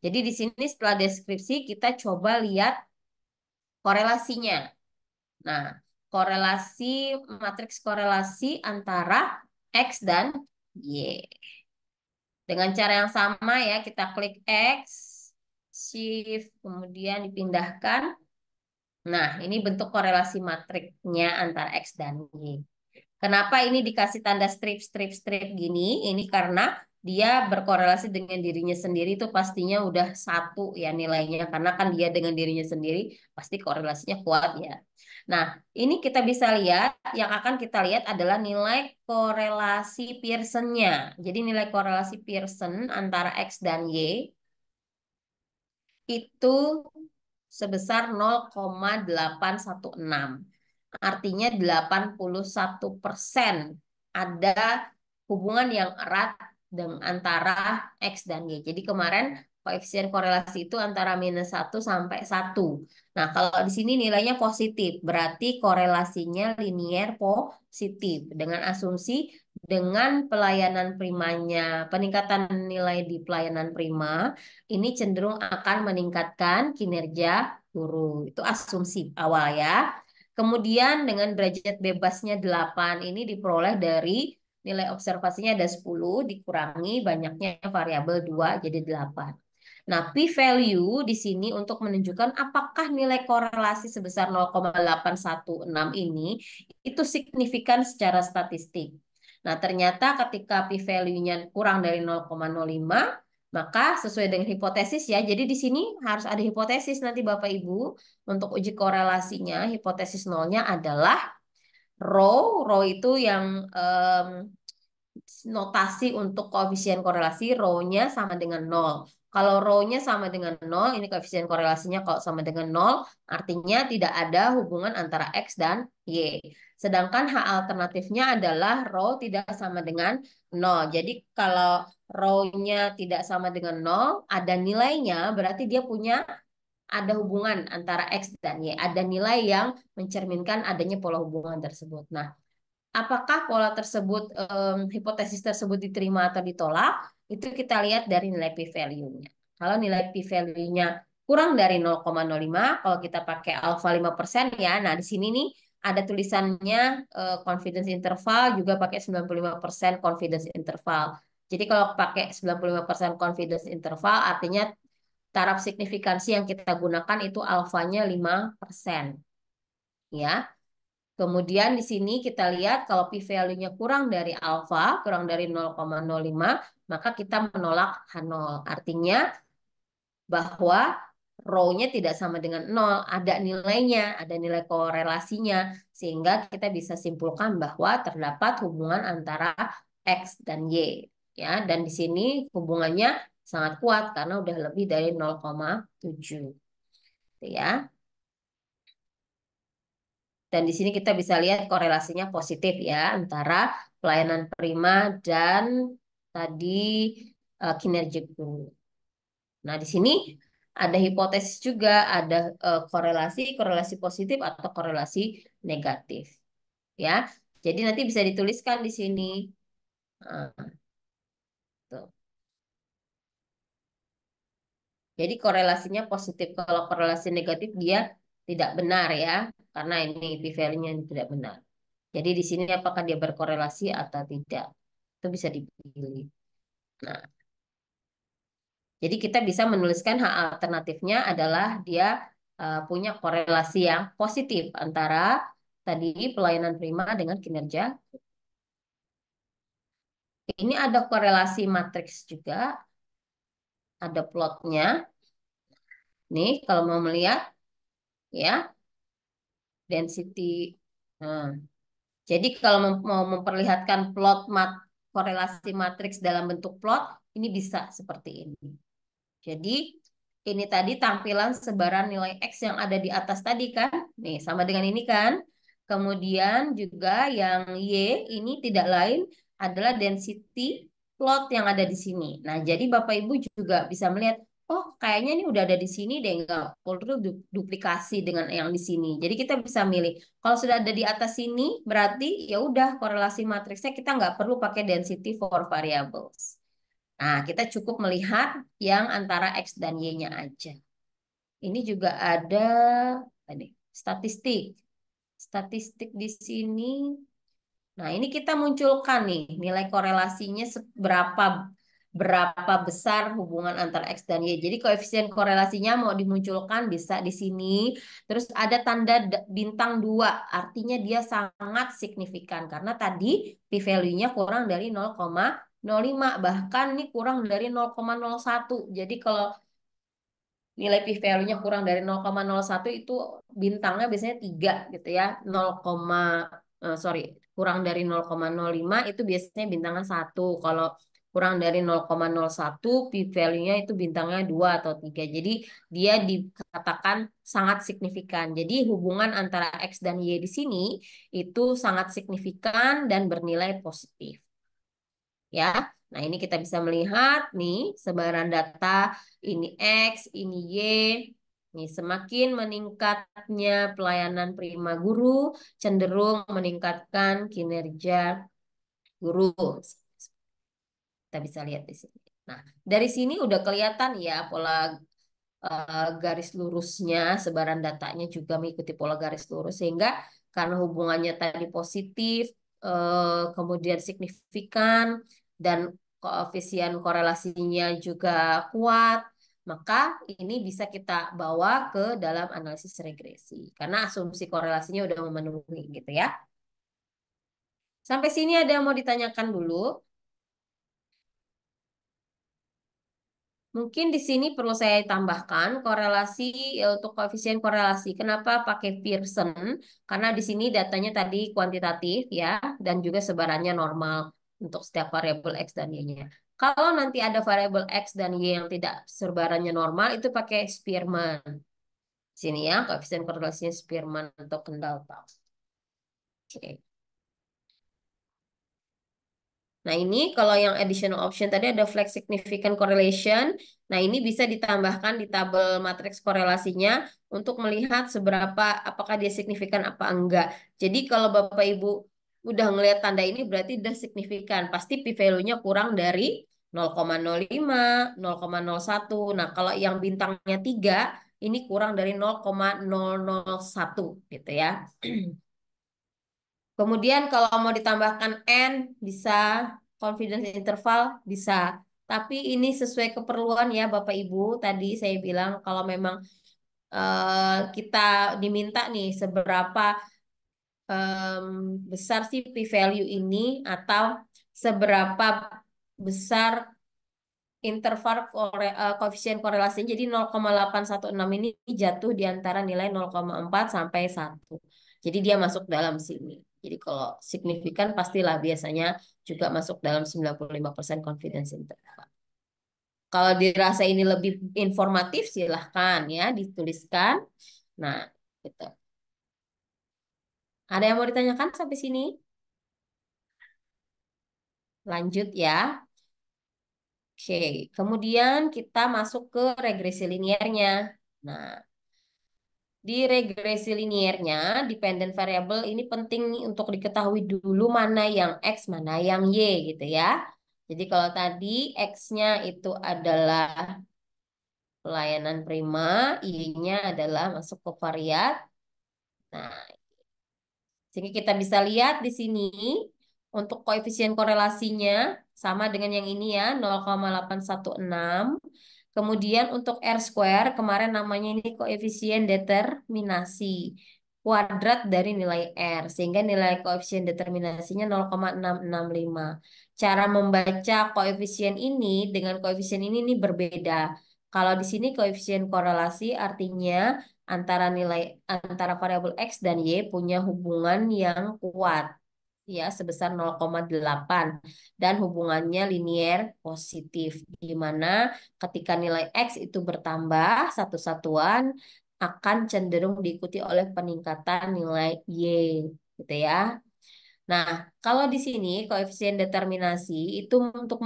Jadi di sini setelah deskripsi kita coba lihat korelasinya. Nah, korelasi, matriks korelasi antara X dan Y. Dengan cara yang sama ya, kita klik X, shift, kemudian dipindahkan. Nah, ini bentuk korelasi matriksnya antara X dan Y. Kenapa ini dikasih tanda strip, strip, strip gini? Ini karena dia berkorelasi dengan dirinya sendiri, itu pastinya udah satu ya nilainya. Karena kan dia dengan dirinya sendiri pasti korelasinya kuat ya. Nah, ini kita bisa lihat, yang akan kita lihat adalah nilai korelasi Pearson-nya. Jadi nilai korelasi Pearson antara X dan Y itu sebesar 0,816. Artinya 81% ada hubungan yang erat dengan antara X dan Y. Jadi kemarin koefisien korelasi itu antara -1 sampai 1. Nah, kalau di sini nilainya positif, berarti korelasinya linier positif dengan asumsi dengan pelayanan primanya, peningkatan nilai di pelayanan prima ini cenderung akan meningkatkan kinerja guru. Itu asumsi awal ya. Kemudian dengan derajat bebasnya 8 ini diperoleh dari nilai observasinya ada 10 dikurangi banyaknya variabel 2 jadi 8. Nah, p-value di sini untuk menunjukkan apakah nilai korelasi sebesar 0,816 ini itu signifikan secara statistik. Nah, ternyata ketika p-value-nya kurang dari 0,05, maka sesuai dengan hipotesis ya. Jadi di sini harus ada hipotesis nanti Bapak Ibu untuk uji korelasinya. Hipotesis nolnya adalah Rho itu yang notasi untuk koefisien korelasi rho-nya sama dengan nol. Kalau rho-nya sama dengan nol, ini koefisien korelasinya kalau sama dengan nol, artinya tidak ada hubungan antara X dan Y. Sedangkan H alternatifnya adalah rho tidak sama dengan nol. Jadi kalau rho-nya tidak sama dengan nol, ada nilainya, berarti dia punya ada hubungan antara X dan Y. Ada nilai yang mencerminkan adanya pola hubungan tersebut. Nah, apakah pola tersebut, hipotesis tersebut diterima atau ditolak? Itu kita lihat dari nilai p-value-nya. Kalau nilai p-value-nya kurang dari 0,05, kalau kita pakai alfa 5% ya. Nah, di sini nih ada tulisannya confidence interval juga pakai 95% confidence interval. Jadi kalau pakai 95% confidence interval artinya taraf signifikansi yang kita gunakan itu alfanya 5%. Ya. Kemudian di sini kita lihat kalau p-value-nya kurang dari alfa, kurang dari 0,05, maka kita menolak H0. Artinya bahwa rho-nya tidak sama dengan nol, ada nilainya, ada nilai korelasinya, sehingga kita bisa simpulkan bahwa terdapat hubungan antara X dan Y. Ya, dan di sini hubungannya sangat kuat karena udah lebih dari 0,7. Gitu ya. Dan di sini kita bisa lihat korelasinya positif ya antara pelayanan prima dan tadi kinerja guru. Nah, di sini ada hipotesis juga, ada korelasi, korelasi positif atau korelasi negatif. Ya, jadi nanti bisa dituliskan di sini. Nah, tuh. Jadi korelasinya positif. Kalau korelasi negatif dia tidak benar ya, karena ini p-value-nya tidak benar. Jadi di sini apakah dia berkorelasi atau tidak? Itu bisa dipilih. Nah, jadi kita bisa menuliskan hal alternatifnya adalah dia punya korelasi yang positif antara tadi pelayanan prima dengan kinerja. Ini ada korelasi matriks juga, ada plotnya. Nih, kalau mau melihat ya, density. Nah, jadi kalau mau memperlihatkan korelasi matriks dalam bentuk plot, ini bisa seperti ini. Jadi ini tadi tampilan sebaran nilai X yang ada di atas tadi kan. Nih sama dengan ini kan. Kemudian juga yang Y ini tidak lain adalah density plot yang ada di sini. Nah jadi Bapak Ibu juga bisa melihat, oh kayaknya ini udah ada di sini deh, nggak perlu duplikasi dengan yang di sini. Jadi kita bisa milih, kalau sudah ada di atas sini berarti ya udah korelasi matriksnya kita nggak perlu pakai density for variables. Nah, kita cukup melihat yang antara X dan Y-nya aja. Ini juga ada tadi statistik. Statistik di sini. Nah, ini kita munculkan nih nilai korelasinya seberapa berapa besar hubungan antara X dan Y. Jadi koefisien korelasinya mau dimunculkan bisa di sini. Terus ada tanda bintang 2, artinya dia sangat signifikan karena tadi p-value-nya kurang dari 0,05, bahkan ini kurang dari 0,01. Jadi kalau nilai p-value-nya kurang dari 0,01 itu bintangnya biasanya 3 gitu ya. 0, sorry, kurang dari 0,05 itu biasanya bintangnya 1. Kalau kurang dari 0,01 p-value-nya itu bintangnya 2 atau 3. Jadi dia dikatakan sangat signifikan. Jadi hubungan antara X dan Y di sini itu sangat signifikan dan bernilai positif. Ya. Nah, ini kita bisa melihat nih sebaran data ini X, ini Y. Nih, semakin meningkatnya pelayanan prima guru cenderung meningkatkan kinerja guru. Kita bisa lihat di sini. Nah, dari sini udah kelihatan ya pola garis lurusnya, sebaran datanya juga mengikuti pola garis lurus sehingga karena hubungannya tadi positif, kemudian signifikan dan koefisien korelasinya juga kuat, maka ini bisa kita bawa ke dalam analisis regresi karena asumsi korelasinya udah memenuhi gitu ya. Sampai sini ada yang mau ditanyakan dulu? Mungkin di sini perlu saya tambahkan korelasi untuk koefisien korelasi. Kenapa pakai Pearson? Karena di sini datanya tadi kuantitatif ya, dan juga sebarannya normal untuk setiap variabel X dan Y-nya. Kalau nanti ada variabel X dan Y yang tidak sebarannya normal, itu pakai Spearman. Sini ya, koefisien korelasinya Spearman atau Kendall-Taub. Oke. Nah, ini kalau yang additional option tadi ada flex significant correlation. Nah, ini bisa ditambahkan di tabel matriks korelasinya untuk melihat seberapa apakah dia signifikan apa enggak. Jadi kalau Bapak Ibu udah ngelihat tanda ini berarti udah signifikan. Pasti p-value-nya kurang dari 0,05, 0,01. Nah, kalau yang bintangnya 3 ini kurang dari 0,001 gitu ya. Kemudian kalau mau ditambahkan N bisa, confidence interval bisa. Tapi ini sesuai keperluan ya Bapak Ibu. Tadi saya bilang kalau memang kita diminta nih seberapa em, besar sih p-value ini atau seberapa besar interval koefisien korelasinya. Jadi 0,816 ini jatuh di antara nilai 0,4 sampai 1. Jadi dia masuk dalam sini. Jadi kalau signifikan pastilah biasanya juga masuk dalam 95% confidence interval. Kalau dirasa ini lebih informatif silahkan ya dituliskan. Nah, gitu. Ada yang mau ditanyakan sampai sini? Lanjut ya. Oke, kemudian kita masuk ke regresi linearnya. Nah, di regresi linearnya, dependent variable ini penting nih untuk diketahui dulu mana yang X, mana yang Y gitu ya. Jadi kalau tadi X-nya itu adalah pelayanan prima, Y-nya adalah masuk ke variat. Nah, sehingga kita bisa lihat di sini untuk koefisien korelasinya sama dengan yang ini ya 0,816. Kemudian untuk R square kemarin namanya ini koefisien determinasi kuadrat dari nilai R sehingga nilai koefisien determinasinya 0,665. Cara membaca koefisien ini dengan koefisien ini berbeda. Kalau di sini koefisien korelasi artinya antara variabel X dan Y punya hubungan yang kuat ya sebesar 0,8 dan hubungannya linier positif di mana ketika nilai X itu bertambah satu satuan akan cenderung diikuti oleh peningkatan nilai Y gitu ya. Nah, kalau di sini koefisien determinasi itu untuk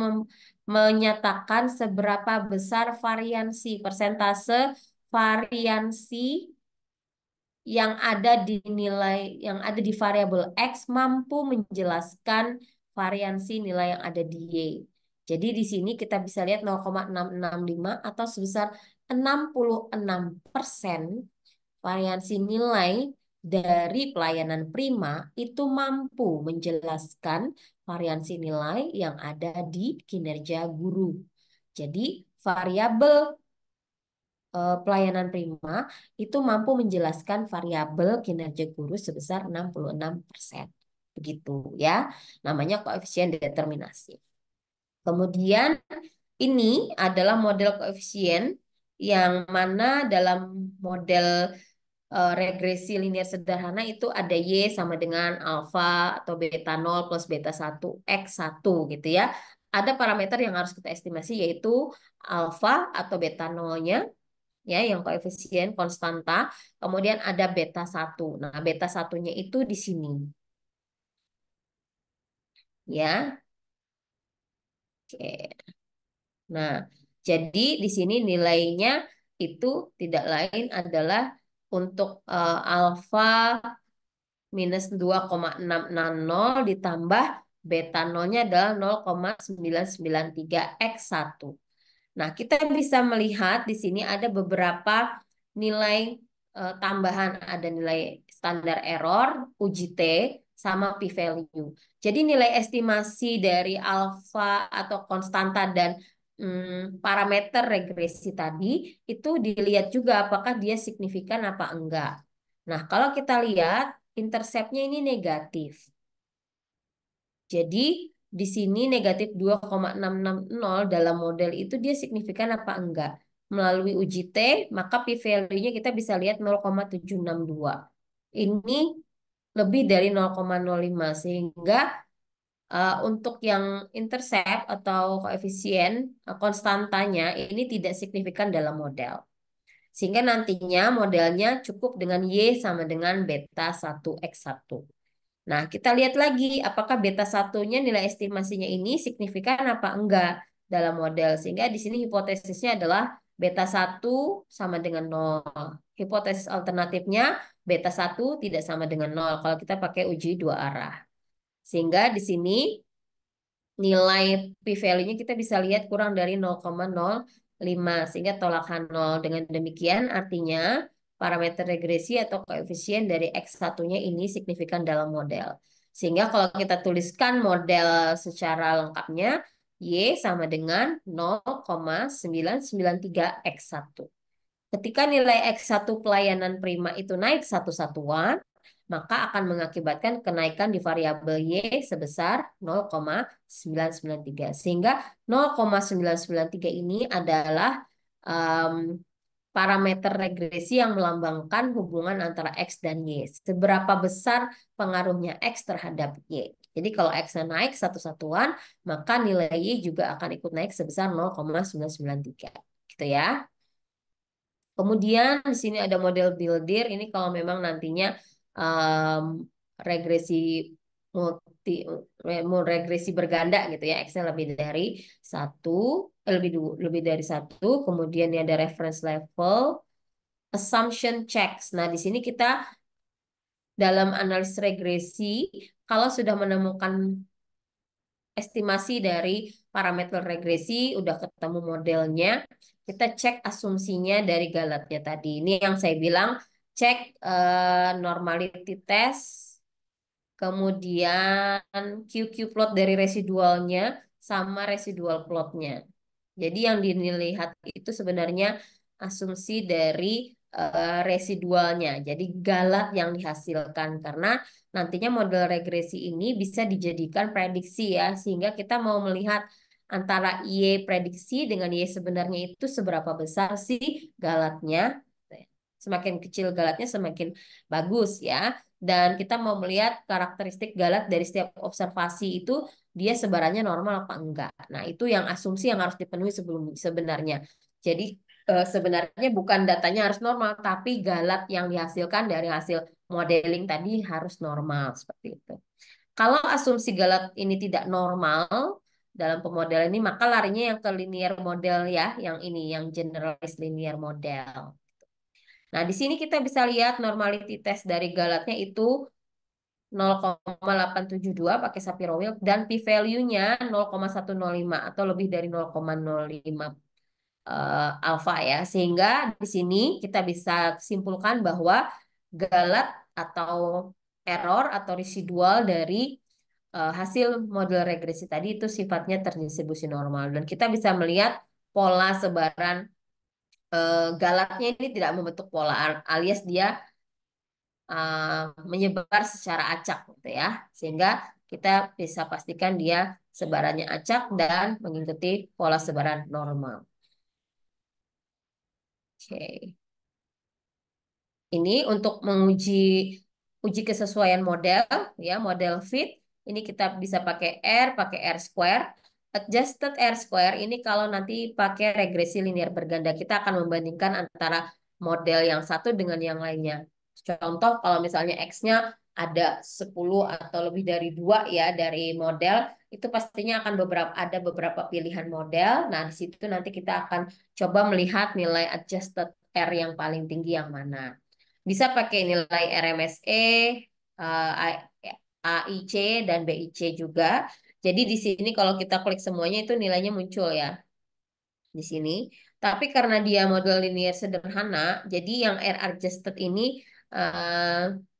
menyatakan seberapa besar variansi persentase variansi yang ada di nilai yang ada di variabel X mampu menjelaskan variansi nilai yang ada di Y. Jadi di sini kita bisa lihat 0,665 atau sebesar 66% variansi nilai dari pelayanan prima itu mampu menjelaskan variansi nilai yang ada di kinerja guru. Jadi variabel pelayanan prima itu mampu menjelaskan variabel kinerja guru sebesar 66%. Begitu ya. Namanya koefisien determinasi. Kemudian ini adalah model koefisien yang mana dalam model regresi linear sederhana itu ada Y sama dengan alfa atau beta 0 plus beta 1 X 1 gitu ya. Ada parameter yang harus kita estimasi yaitu alfa atau beta nolnya ya yang koefisien konstanta, kemudian ada beta satu. Nah, beta satunya itu di sini ya. Oke. Nah, jadi di sini nilainya itu tidak lain adalah untuk alfa minus 2,660 ditambah beta nolnya adalah 0,993 x satu. Nah, kita bisa melihat di sini ada beberapa nilai tambahan, ada nilai standar error, uji T, sama p-value. Jadi nilai estimasi dari alfa atau konstanta dan parameter regresi tadi itu dilihat juga apakah dia signifikan apa enggak. Nah, kalau kita lihat interceptnya ini negatif. Jadi di sini negatif 2,660 dalam model itu dia signifikan apa enggak. Melalui uji T, maka p-value-nya kita bisa lihat 0,762. Ini lebih dari 0,05 sehingga untuk yang intercept atau koefisien konstantanya ini tidak signifikan dalam model. Sehingga nantinya modelnya cukup dengan Y sama dengan beta 1x1. Nah, kita lihat lagi apakah beta satunya nilai estimasinya ini signifikan apa enggak dalam model. Sehingga di sini hipotesisnya adalah beta satu sama dengan nol. Hipotesis alternatifnya beta satu tidak sama dengan nol kalau kita pakai uji dua arah. Sehingga di sini nilai p-value-nya kita bisa lihat kurang dari 0,05 sehingga tolakkan nol. Dengan demikian artinya parameter regresi atau koefisien dari X1-nya ini signifikan dalam model. Sehingga kalau kita tuliskan model secara lengkapnya Y sama dengan 0,993 X1. Ketika nilai X1 pelayanan prima itu naik satu satuan, maka akan mengakibatkan kenaikan di variabel Y sebesar 0,993. Sehingga 0,993 ini adalah em, parameter regresi yang melambangkan hubungan antara X dan Y. Seberapa besar pengaruhnya X terhadap Y. Jadi kalau X-nya naik satu satuan, maka nilai Y juga akan ikut naik sebesar 0,993. Gitu ya. Kemudian di sini ada model builder. Ini kalau memang nantinya em, regresi multi regresi berganda gitu ya, X-nya lebih dari satu, lebih dari satu. Kemudian ini ada reference level, assumption checks. Nah, di sini kita dalam analisis regresi, kalau sudah menemukan estimasi dari parameter regresi, udah ketemu modelnya, kita cek asumsinya dari Galatnya tadi. Ini yang saya bilang, cek normality test, kemudian QQ plot dari residualnya, sama residual plotnya. Jadi yang dilihat itu sebenarnya asumsi dari residualnya. Jadi galat yang dihasilkan karena nantinya model regresi ini bisa dijadikan prediksi ya, sehingga kita mau melihat antara Y prediksi dengan Y sebenarnya itu seberapa besar sih galatnya. Semakin kecil galatnya semakin bagus ya. Dan kita mau melihat karakteristik galat dari setiap observasi itu dia sebarannya normal apa enggak. Nah, itu yang asumsi yang harus dipenuhi sebelum sebenarnya. Jadi sebenarnya bukan datanya harus normal, tapi galat yang dihasilkan dari hasil modeling tadi harus normal seperti itu. Kalau asumsi galat ini tidak normal dalam pemodelan ini, maka larinya yang ke linear model ya, yang ini, yang generalized linear model. Nah, di sini kita bisa lihat normality test dari galatnya itu 0,872 pakai Shapiro-Wilk dan p-value-nya 0,105 atau lebih dari 0,05 alfa ya. Sehingga di sini kita bisa simpulkan bahwa galat atau error atau residual dari hasil model regresi tadi itu sifatnya terdistribusi normal dan kita bisa melihat pola sebaran galatnya ini tidak membentuk pola alias dia menyebar secara acak gitu ya. Sehingga kita bisa pastikan dia sebarannya acak dan mengikuti pola sebaran normal. Oke. Ini untuk menguji uji kesesuaian model ya, model fit. Ini kita bisa pakai R square. Adjusted R square ini kalau nanti pakai regresi linear berganda kita akan membandingkan antara model yang satu dengan yang lainnya. Contoh kalau misalnya X-nya ada 10 atau lebih dari dua ya dari model, itu pastinya akan ada beberapa pilihan model. Nah, di situ nanti kita akan coba melihat nilai adjusted R yang paling tinggi yang mana. Bisa pakai nilai RMSE, AIC, dan BIC juga. Jadi di sini kalau kita klik semuanya itu nilainya muncul ya di sini. Tapi karena dia model linear sederhana, jadi yang R adjusted ini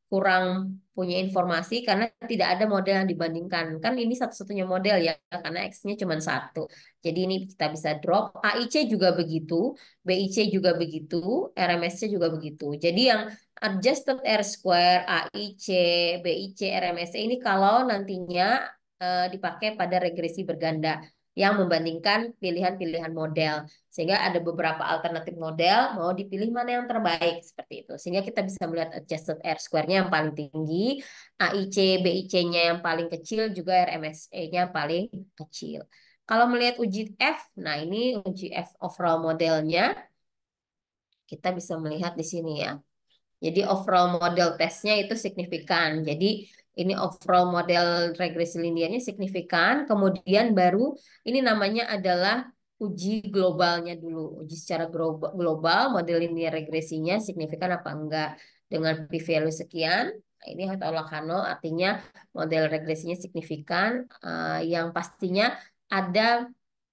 kurang punya informasi karena tidak ada model yang dibandingkan. Kan ini satu-satunya model ya, karena X-nya cuma satu. Jadi ini kita bisa drop. AIC juga begitu, BIC juga begitu, RMSC juga begitu. Jadi yang adjusted R square, AIC, BIC, RMSC ini kalau nantinya dipakai pada regresi berganda yang membandingkan pilihan-pilihan model. Sehingga ada beberapa alternatif model, mau dipilih mana yang terbaik seperti itu. Sehingga kita bisa melihat adjusted R square-nya yang paling tinggi, AIC, BIC-nya yang paling kecil, juga RMSE-nya paling kecil. Kalau melihat uji F, nah ini uji F overall modelnya, kita bisa melihat di sini ya. Jadi overall model tesnya itu signifikan. Jadi ini overall model regresi linearnya signifikan. Kemudian baru ini namanya adalah uji globalnya dulu. Uji secara global model linear regresinya signifikan apa enggak dengan p-value sekian. Nah, ini atau Lakano artinya model regresinya signifikan. Yang pastinya ada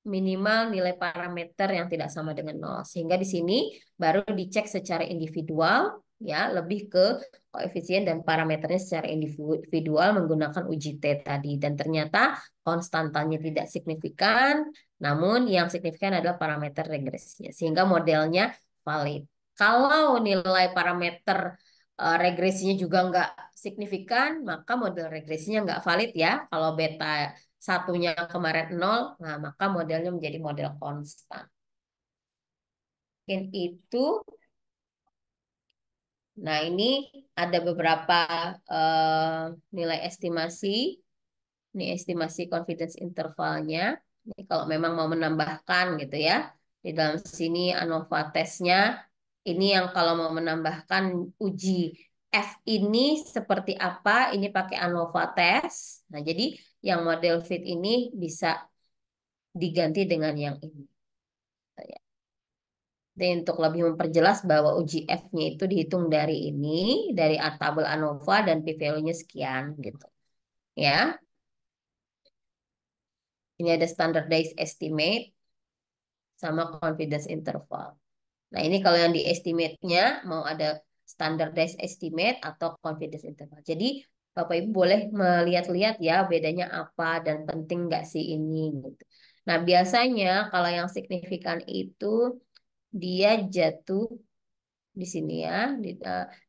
minimal nilai parameter yang tidak sama dengan nol. Sehingga di sini baru dicek secara individual ya lebih ke koefisien dan parameternya secara individual menggunakan uji T tadi dan ternyata konstantanya tidak signifikan namun yang signifikan adalah parameter regresinya sehingga modelnya valid. Kalau nilai parameter regresinya juga nggak signifikan maka model regresinya nggak valid ya. Kalau beta satunya kemarin nol, nah maka modelnya menjadi model konstan. Mungkin itu. Nah, ini ada beberapa nilai estimasi. Ini estimasi confidence intervalnya. Ini kalau memang mau menambahkan gitu ya. Di dalam sini ANOVA tesnya. Ini yang kalau mau menambahkan uji F ini seperti apa, ini pakai ANOVA tes. Nah, jadi yang model fit ini bisa diganti dengan yang ini. Jadi untuk lebih memperjelas bahwa uji F-nya itu dihitung dari ini, dari tabel ANOVA dan p-value-nya sekian gitu. Ya, ini ada standardized estimate sama confidence interval. Nah, ini kalau yang di estimate-nya mau ada standardized estimate atau confidence interval. Jadi Bapak Ibu boleh melihat-lihat ya bedanya apa dan penting nggak sih ini gitu. Nah, biasanya kalau yang signifikan itu dia jatuh di sini ya,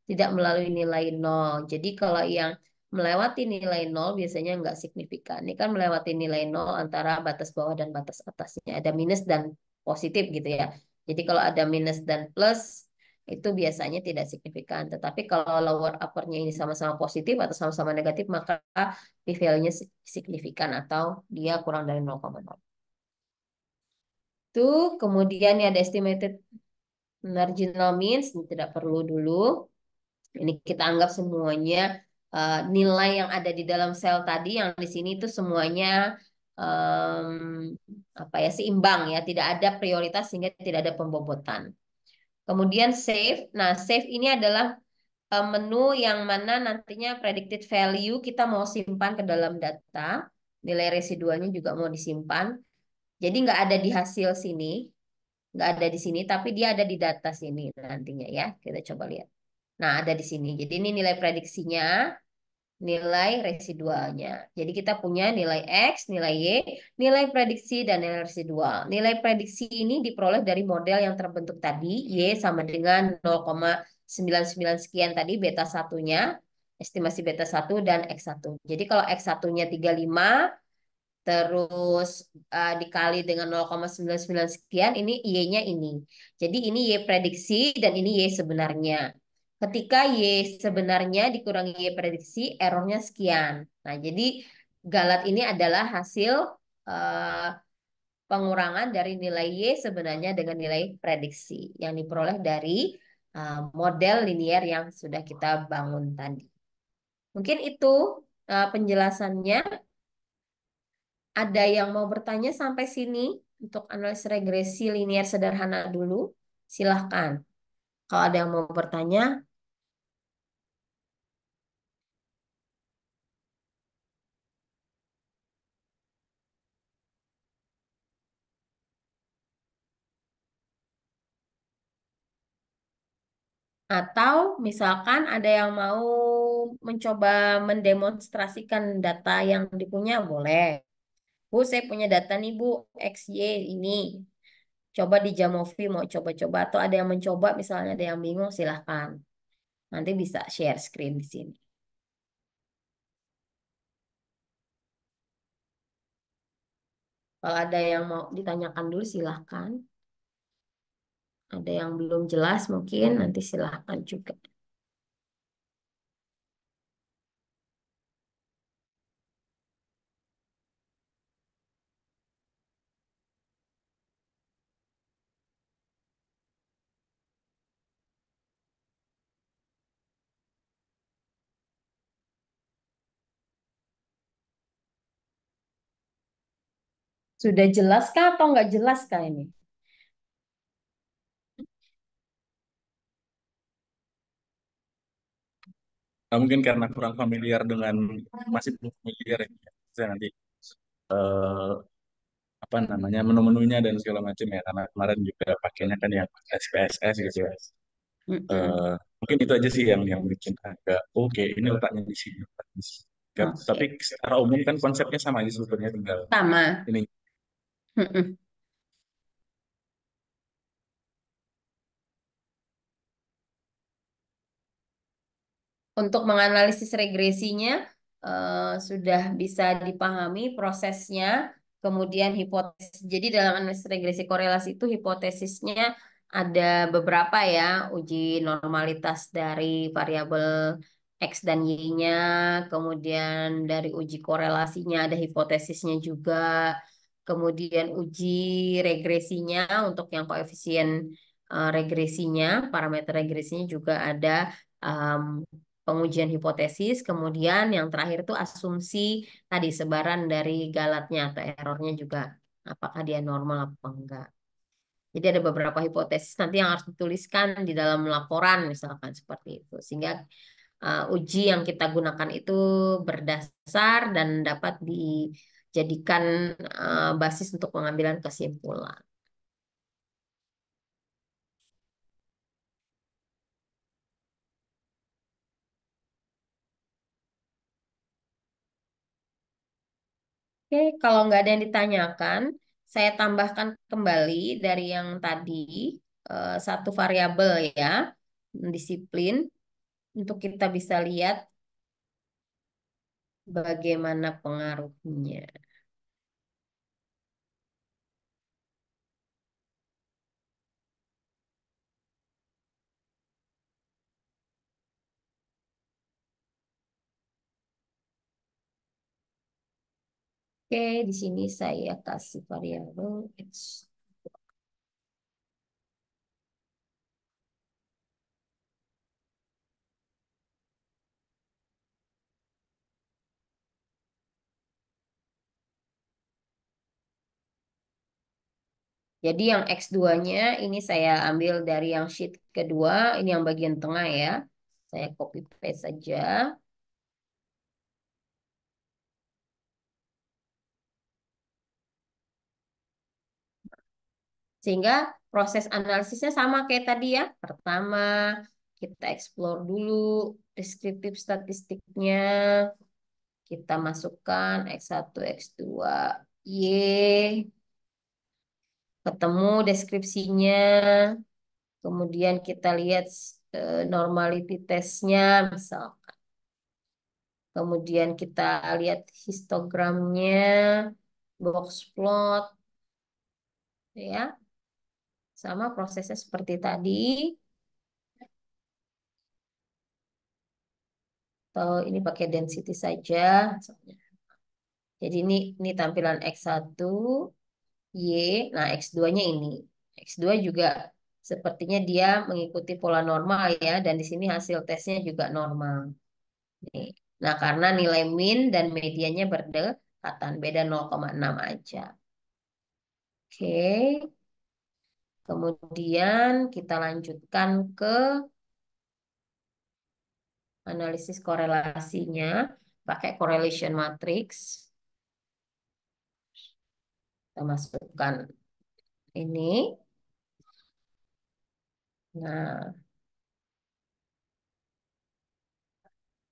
tidak melalui nilai nol. Jadi kalau yang melewati nilai nol biasanya nggak signifikan. Ini kan melewati nilai nol antara batas bawah dan batas atasnya. Ada minus dan positif gitu ya. Jadi kalau ada minus dan plus itu biasanya tidak signifikan. Tetapi kalau lower uppernya ini sama-sama positif atau sama-sama negatif maka p-value-nya signifikan atau dia kurang dari 0,0. Itu kemudian ya ada estimated marginal means ini tidak perlu dulu. Ini kita anggap semuanya nilai yang ada di dalam sel tadi yang di sini itu semuanya apa ya seimbang ya, tidak ada prioritas sehingga tidak ada pembobotan. Kemudian save. Nah, save ini adalah menu yang mana nantinya predicted value kita mau simpan ke dalam data. Nilai residualnya juga mau disimpan. Jadi nggak ada di hasil sini, nggak ada di sini, tapi dia ada di data sini nantinya ya. Kita coba lihat. Nah, ada di sini. Jadi ini nilai prediksinya, nilai residualnya. Jadi kita punya nilai X, nilai Y, nilai prediksi, dan nilai residual. Nilai prediksi ini diperoleh dari model yang terbentuk tadi, Y sama dengan 0,99 sekian tadi, beta satunya, estimasi beta 1 dan X 1. Jadi kalau X satunya 35, terus dikali dengan 0,99 sekian, ini Y-nya ini. Jadi ini Y prediksi dan ini Y sebenarnya. Ketika Y sebenarnya dikurangi Y prediksi, errornya sekian. Nah, jadi galat ini adalah hasil eh, pengurangan dari nilai Y sebenarnya dengan nilai prediksi yang diperoleh dari model linear yang sudah kita bangun tadi. Mungkin itu penjelasannya. Ada yang mau bertanya sampai sini untuk analisis regresi linear sederhana dulu? Silahkan. Kalau ada yang mau bertanya, atau misalkan ada yang mau mencoba mendemonstrasikan data yang dipunya, boleh. Bu, saya punya data nih, Bu, X, Y ini. Coba di Jamovi mau coba-coba. Atau ada yang mencoba, misalnya ada yang bingung, silahkan. Nanti bisa share screen di sini. Kalau ada yang mau ditanyakan dulu silahkan. Ada yang belum jelas mungkin nanti silahkan juga. Sudah jelas kah atau nggak jelas kah ini? Nah, mungkin karena kurang familiar dengan masih belum familiar ya. Saya nanti eh, apa namanya menu-menunya dan segala macam ya karena kemarin juga pakainya kan yang SPSS gitu ya. Mm-mm. Eh, Mungkin itu aja sih yang bikin agak oke ini letaknya di sini. Letaknya di sini. Tapi Oke, secara umum kan konsepnya sama aja sebetulnya tinggal sama. ini. Mm-mm. Untuk menganalisis regresinya sudah bisa dipahami prosesnya, kemudian hipotesis. Jadi dalam analisis regresi korelasi itu hipotesisnya ada beberapa ya, uji normalitas dari variabel X dan Y-nya, kemudian dari uji korelasinya ada hipotesisnya juga, kemudian uji regresinya untuk yang koefisien regresinya, parameter regresinya juga ada pengujian hipotesis, kemudian yang terakhir itu asumsi tadi sebaran dari galatnya atau errornya juga apakah dia normal apa enggak. Jadi ada beberapa hipotesis nanti yang harus dituliskan di dalam laporan misalkan seperti itu. Sehingga uji yang kita gunakan itu berdasar dan dapat dijadikan basis untuk pengambilan kesimpulan. Oke, kalau nggak ada yang ditanyakan, saya tambahkan kembali dari yang tadi satu variabel ya, disiplin untuk kita bisa lihat bagaimana pengaruhnya. Oke, di sini saya kasih variabel X. Jadi yang X2-nya ini saya ambil dari yang sheet kedua, ini yang bagian tengah ya. Saya copy paste saja. Sehingga proses analisisnya sama kayak tadi ya. Pertama, kita explore dulu deskriptif statistiknya. Kita masukkan X1, X2, Y. Ketemu deskripsinya. Kemudian kita lihat normality testnya misal. Kemudian kita lihat histogramnya, box plot, ya. Sama prosesnya seperti tadi. Atau ini pakai density saja. Jadi ini tampilan X1, Y, nah X2-nya ini. X2 juga sepertinya dia mengikuti pola normal ya, dan di sini hasil tesnya juga normal. Nih. Nah, karena nilai min dan mediannya berdekatan, beda 0,6 aja. Oke, kemudian kita lanjutkan ke analisis korelasinya, pakai correlation matrix. Kita masukkan ini. Nah,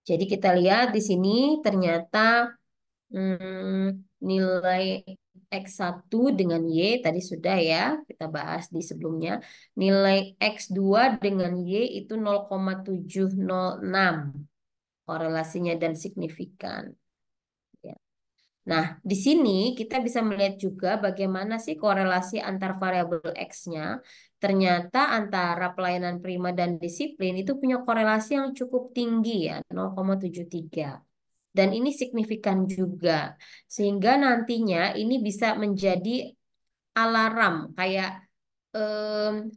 jadi kita lihat di sini ternyata nilai X1 dengan Y tadi sudah ya kita bahas di sebelumnya. Nilai X2 dengan Y itu 0,706 korelasinya dan signifikan. Ya. Nah, di sini kita bisa melihat juga bagaimana sih korelasi antar variabel X-nya. Ternyata antara pelayanan prima dan disiplin itu punya korelasi yang cukup tinggi ya, 0,73. Dan ini signifikan juga. Sehingga nantinya ini bisa menjadi alarm kayak em,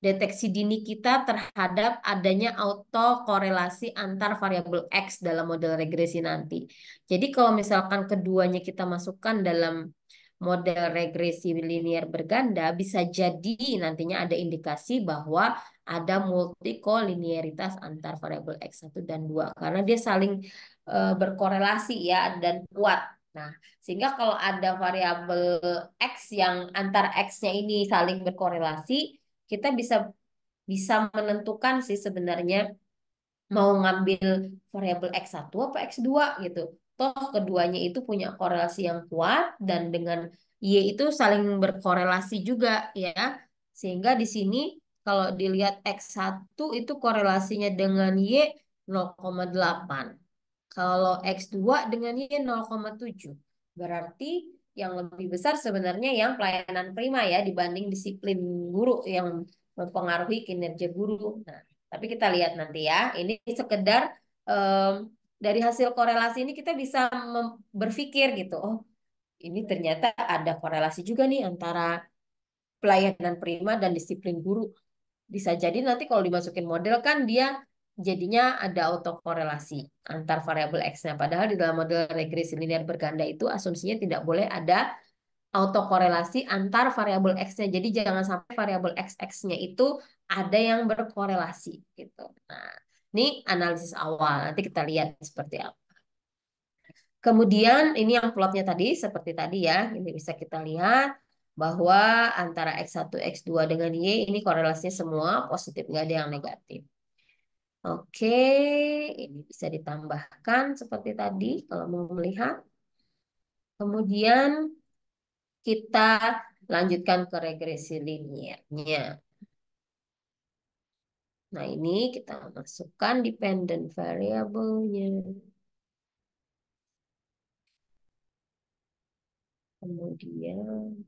deteksi dini kita terhadap adanya autokorelasi antar variabel X dalam model regresi nanti. Jadi kalau misalkan keduanya kita masukkan dalam model regresi linear berganda, bisa jadi nantinya ada indikasi bahwa ada multikolinearitas antar variabel X1 dan 2 karena dia saling berkorelasi ya dan kuat. Nah, sehingga kalau ada variabel X yang antar X-nya ini saling berkorelasi, kita bisa bisa menentukan sih sebenarnya mau ngambil variabel X1 apa X2 gitu. Toh keduanya itu punya korelasi yang kuat dan dengan Y itu saling berkorelasi juga ya. Sehingga di sini kalau dilihat X1 itu korelasinya dengan Y 0,8. Kalau X2 dengan Y 0,7. Berarti yang lebih besar sebenarnya yang pelayanan prima ya dibanding disiplin guru yang mempengaruhi kinerja guru. Nah, tapi kita lihat nanti ya. Ini sekedar em, dari hasil korelasi ini kita bisa berpikir gitu. Oh, ini ternyata ada korelasi juga nih antara pelayanan prima dan disiplin guru. Bisa jadi nanti kalau dimasukin model kan dia jadinya ada autokorelasi antar variabel X-nya. Padahal di dalam model regresi linear berganda itu asumsinya tidak boleh ada autokorelasi antar variabel X-nya. Jadi jangan sampai variabel X-X-nya itu ada yang berkorelasi gitu. Nah, ini analisis awal. Nanti kita lihat seperti apa. Kemudian ini yang plotnya tadi seperti tadi ya. Ini bisa kita lihat bahwa antara X1, X2 dengan Y ini korelasinya semua positif, nggak ada yang negatif. Oke, ini bisa ditambahkan seperti tadi kalau mau melihat. Kemudian kita lanjutkan ke regresi liniernya. Nah, ini kita masukkan dependent variable-nya. Kemudian,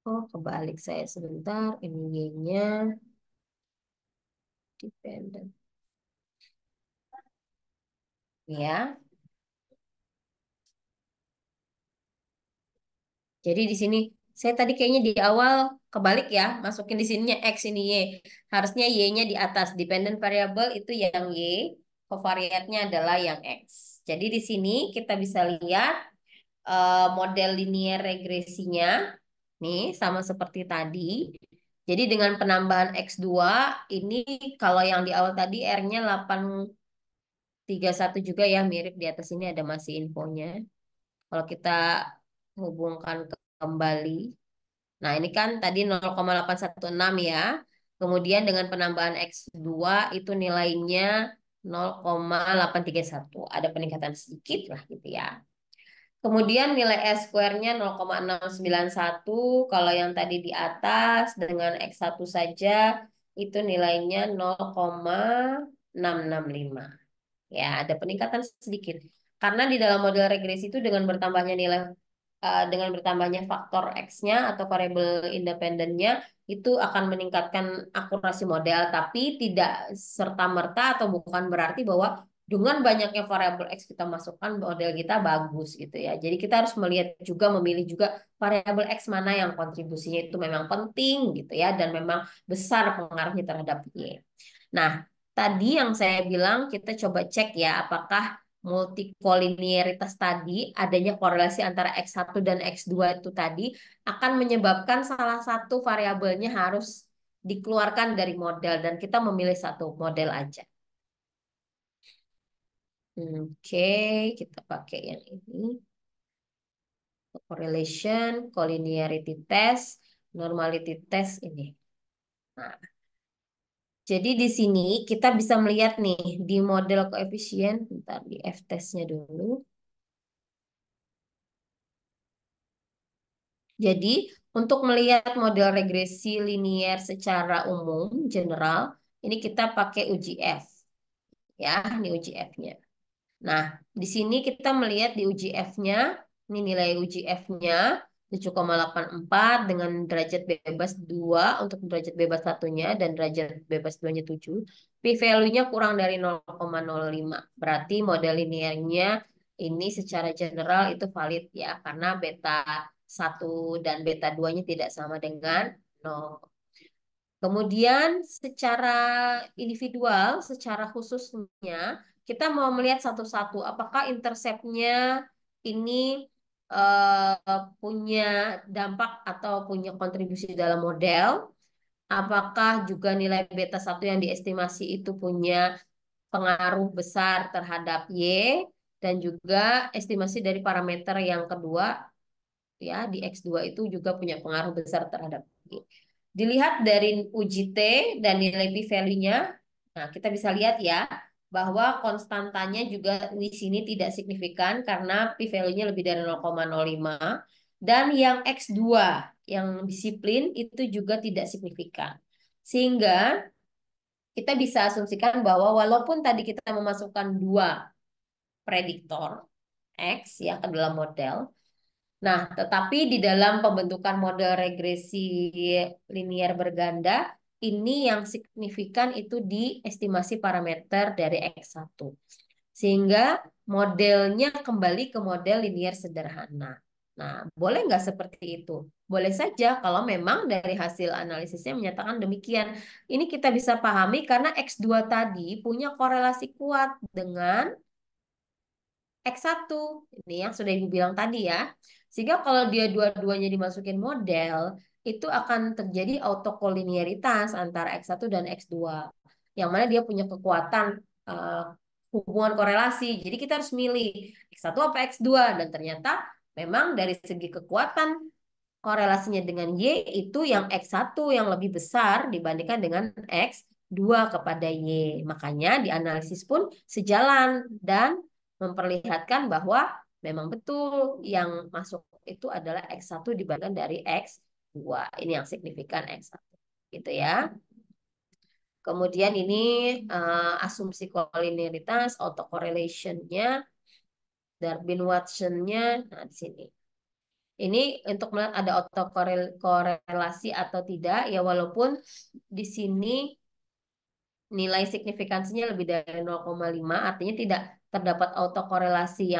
oh kebalik saya sebentar. Ini Y-nya dependent. Ya, jadi di sini saya tadi kayaknya di awal kebalik ya, masukin di sininya X ini Y. Harusnya Y-nya di atas. Dependent variable itu yang Y, covariatnya adalah yang X. Jadi di sini kita bisa lihat model linear regresinya nih sama seperti tadi. Jadi dengan penambahan X2 ini kalau yang di awal tadi R-nya 831 juga ya mirip di atas ini ada masih infonya. Kalau kita hubungkan kembali. Nah, ini kan tadi 0,816 ya. Kemudian dengan penambahan X2 itu nilainya 0,831. Ada peningkatan sedikit lah gitu ya. Kemudian nilai S square-nya 0,691. Kalau yang tadi di atas dengan X1 saja itu nilainya 0,665. Ya, ada peningkatan sedikit. Karena di dalam model regresi itu dengan bertambahnya nilai dengan bertambahnya faktor X-nya atau variabel independennya itu akan meningkatkan akurasi model, tapi tidak serta-merta atau bukan berarti bahwa dengan banyaknya variabel X kita masukkan model kita bagus gitu ya. Jadi kita harus melihat juga memilih juga variabel X mana yang kontribusinya itu memang penting gitu ya dan memang besar pengaruhnya terhadap Y. Nah, tadi yang saya bilang kita coba cek ya apakah multikolinearitas tadi, adanya korelasi antara X1 dan X2 itu tadi akan menyebabkan salah satu variabelnya harus dikeluarkan dari model dan kita memilih satu model aja. Oke, kita pakai yang ini. Correlation, collinearity test, normality test ini. Nah, jadi di sini kita bisa melihat nih di model koefisien, bentar di F-testnya dulu. Jadi, untuk melihat model regresi linier secara umum, general, ini kita pakai uji F. Ya, ini uji F-nya. Nah, di sini kita melihat di uji F-nya, ini nilai uji F-nya 7,84 dengan derajat bebas 2 untuk derajat bebas satunya dan derajat bebas 2-nya 7. P-value-nya kurang dari 0,05. Berarti model linearnya ini secara general itu valid ya, karena beta 1 dan beta 2-nya tidak sama dengan 0. Kemudian secara individual, secara khususnya, kita mau melihat satu-satu apakah interceptnya ini punya dampak atau punya kontribusi dalam model, apakah juga nilai beta satu yang diestimasi itu punya pengaruh besar terhadap Y, dan juga estimasi dari parameter yang kedua ya di X2 itu juga punya pengaruh besar terhadap Y. Dilihat dari uji T dan nilai p-value-nya, nah kita bisa lihat ya bahwa konstantanya juga di sini tidak signifikan karena p-value-nya lebih dari 0,05 dan yang X2 yang disiplin itu juga tidak signifikan. Sehingga kita bisa asumsikan bahwa walaupun tadi kita memasukkan dua prediktor X ya ke dalam model, nah, tetapi di dalam pembentukan model regresi linier berganda, ini yang signifikan itu di estimasi parameter dari X1. Sehingga modelnya kembali ke model linier sederhana. Nah, boleh nggak seperti itu? Boleh saja kalau memang dari hasil analisisnya menyatakan demikian. Ini kita bisa pahami karena X2 tadi punya korelasi kuat dengan X1, ini yang sudah Ibu bilang tadi ya. Sehingga kalau dia dua-duanya dimasukin model, itu akan terjadi autokolinearitas antara X1 dan X2. Yang mana dia punya kekuatan eh, hubungan korelasi. Jadi kita harus milih X1 apa X2. Dan ternyata memang dari segi kekuatan korelasinya dengan Y itu yang X1 yang lebih besar dibandingkan dengan X2 kepada Y. Makanya di analisis pun sejalan dan memperlihatkan bahwa memang betul yang masuk itu adalah X1 dibandingkan dari X2. Ini yang signifikan X1. Gitu ya. Kemudian ini asumsi kolinearitas, autocorrelation-nya, Darwin-Watson-nya, nah di sini. Ini untuk melihat ada autokorelasi atau tidak, ya walaupun di sini nilai signifikansinya lebih dari 0,5, artinya tidak terdapat autokorelasi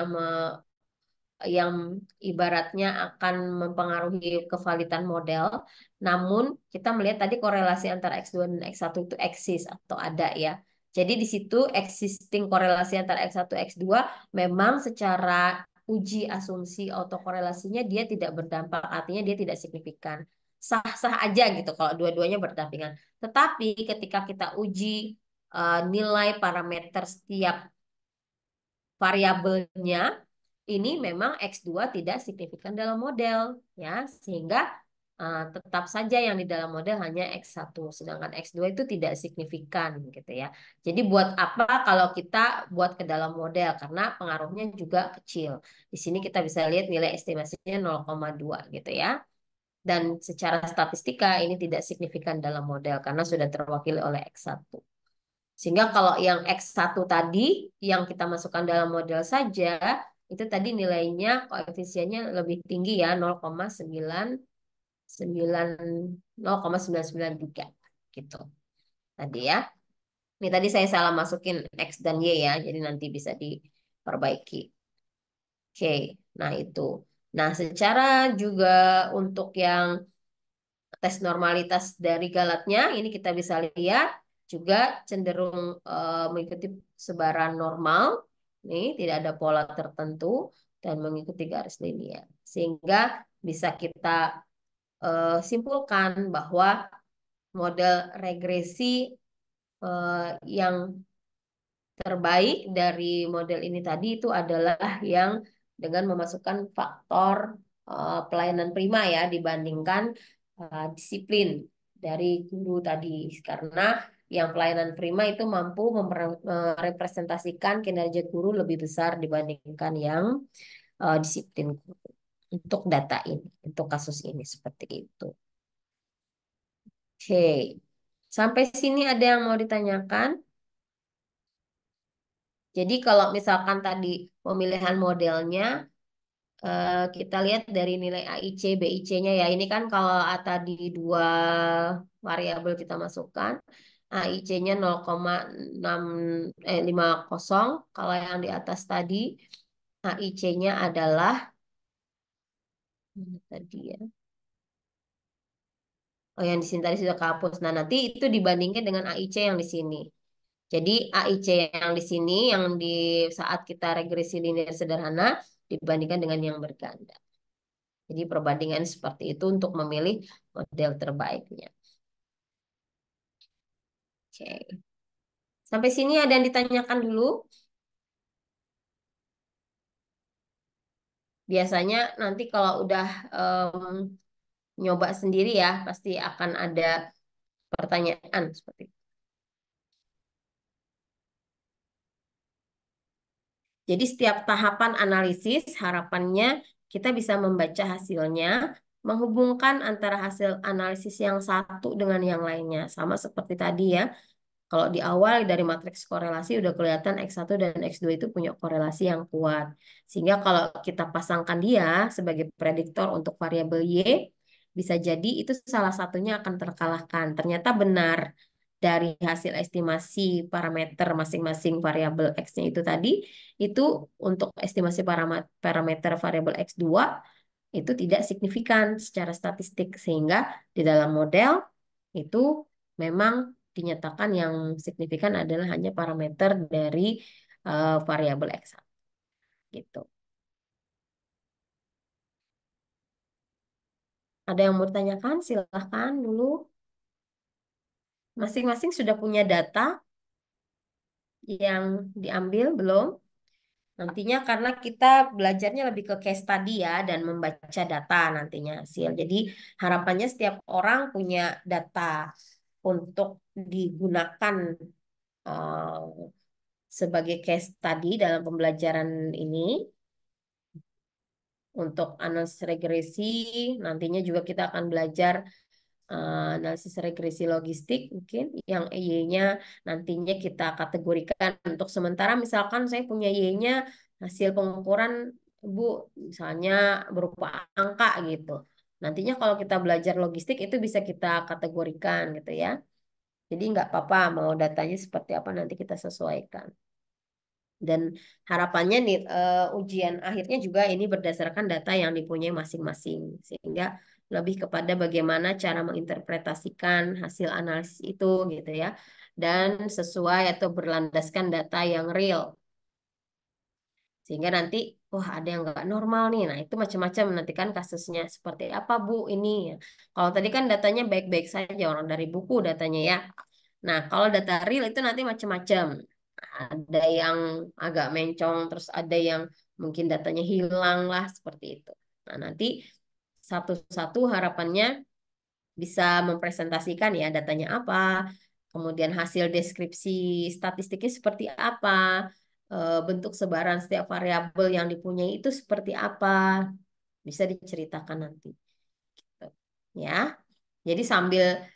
yang ibaratnya akan mempengaruhi kevalidan model. Namun kita melihat tadi korelasi antara X2 dan X1 itu eksis atau ada ya. Jadi di situ existing korelasi antara X1 X2 memang secara uji asumsi autokorelasinya dia tidak berdampak, artinya dia tidak signifikan. Sah-sah aja gitu kalau dua-duanya berdampingan. Tetapi ketika kita uji nilai parameter setiap variabelnya, ini memang X2 tidak signifikan dalam model ya, sehingga tetap saja yang di dalam model hanya X1 sedangkan X2 itu tidak signifikan gitu ya. Jadi buat apa kalau kita buat ke dalam model karena pengaruhnya juga kecil. Di sini kita bisa lihat nilai estimasinya 0,2 gitu ya. Dan secara statistika ini tidak signifikan dalam model karena sudah terwakili oleh X1. Sehingga kalau yang X1 tadi yang kita masukkan dalam model saja, itu tadi nilainya koefisiennya lebih tinggi ya 0,993 gitu. Tadi ya. Ini tadi saya salah masukin X dan Y ya, jadi nanti bisa diperbaiki. Oke, nah itu. Nah, secara juga untuk yang tes normalitas dari Galatnya, ini kita bisa lihat juga cenderung mengikuti sebaran normal, nih tidak ada pola tertentu dan mengikuti garis linear, sehingga bisa kita simpulkan bahwa model regresi yang terbaik dari model ini tadi itu adalah yang dengan memasukkan faktor pelayanan prima ya dibandingkan disiplin dari guru tadi karena yang pelayanan prima itu mampu merepresentasikan kinerja guru lebih besar dibandingkan yang disiplin guru. untuk data ini, untuk kasus ini seperti itu. Oke, sampai sini ada yang mau ditanyakan? Jadi kalau misalkan tadi pemilihan modelnya, kita lihat dari nilai AIC, BIC-nya ya. Ini kan kalau tadi dua variabel kita masukkan, AIC-nya 0,50. Kalau yang di atas tadi, AIC-nya adalah mana tadi ya. Oh, yang di sini tadi sudah kehapus. Nah, nanti itu dibandingkan dengan AIC yang di sini. Jadi AIC yang di sini, yang di saat kita regresi linear sederhana, dibandingkan dengan yang berganda. Jadi perbandingan seperti itu untuk memilih model terbaiknya. Oke. Sampai sini ada yang ditanyakan dulu. Biasanya nanti kalau udah nyoba sendiri ya, pasti akan ada pertanyaan seperti itu. Jadi setiap tahapan analisis, harapannya kita bisa membaca hasilnya, menghubungkan antara hasil analisis yang satu dengan yang lainnya. Sama seperti tadi ya. Kalau di awal dari matriks korelasi udah kelihatan X1 dan X2 itu punya korelasi yang kuat. Sehingga kalau kita pasangkan dia sebagai prediktor untuk variabel Y, bisa jadi itu salah satunya akan terkalahkan. Ternyata benar dari hasil estimasi parameter masing-masing variabel X-nya itu tadi, itu untuk estimasi parameter variabel X2 itu tidak signifikan secara statistik. Sehingga di dalam model itu memang dinyatakan yang signifikan adalah hanya parameter dari variabel X gitu. Ada yang mau ditanyakan? Silahkan dulu. Masing-masing sudah punya data yang diambil belum? Nantinya karena kita belajarnya lebih ke case study ya dan membaca data nantinya hasil. Jadi harapannya setiap orang punya data untuk digunakan eh, sebagai case study dalam pembelajaran ini. Untuk analisis regresi, nantinya juga kita akan belajar analisis regresi logistik mungkin yang Y-nya nantinya kita kategorikan. Untuk sementara misalkan saya punya Y-nya hasil pengukuran Bu misalnya berupa angka gitu. Nantinya kalau kita belajar logistik itu bisa kita kategorikan gitu ya. Jadi nggak apa-apa mau datanya seperti apa nanti kita sesuaikan. Dan harapannya nih ujian akhirnya juga ini berdasarkan data yang dipunyai masing-masing. Sehingga lebih kepada bagaimana cara menginterpretasikan hasil analisis itu gitu ya. Dan sesuai atau berlandaskan data yang real. Sehingga nanti, wah ada yang nggak normal nih. Nah itu macam-macam nanti kan kasusnya seperti apa Bu ini. Kalau tadi kan datanya baik-baik saja orang dari buku datanya ya. Nah kalau data real itu nanti macam-macam. Ada yang agak mencong, terus ada yang mungkin datanya hilang lah seperti itu. Nah nanti satu-satu harapannya bisa mempresentasikan ya datanya apa, kemudian hasil deskripsi statistiknya seperti apa, bentuk sebaran setiap variabel yang dipunyai itu seperti apa, bisa diceritakan nanti. Gitu. Ya, jadi sambil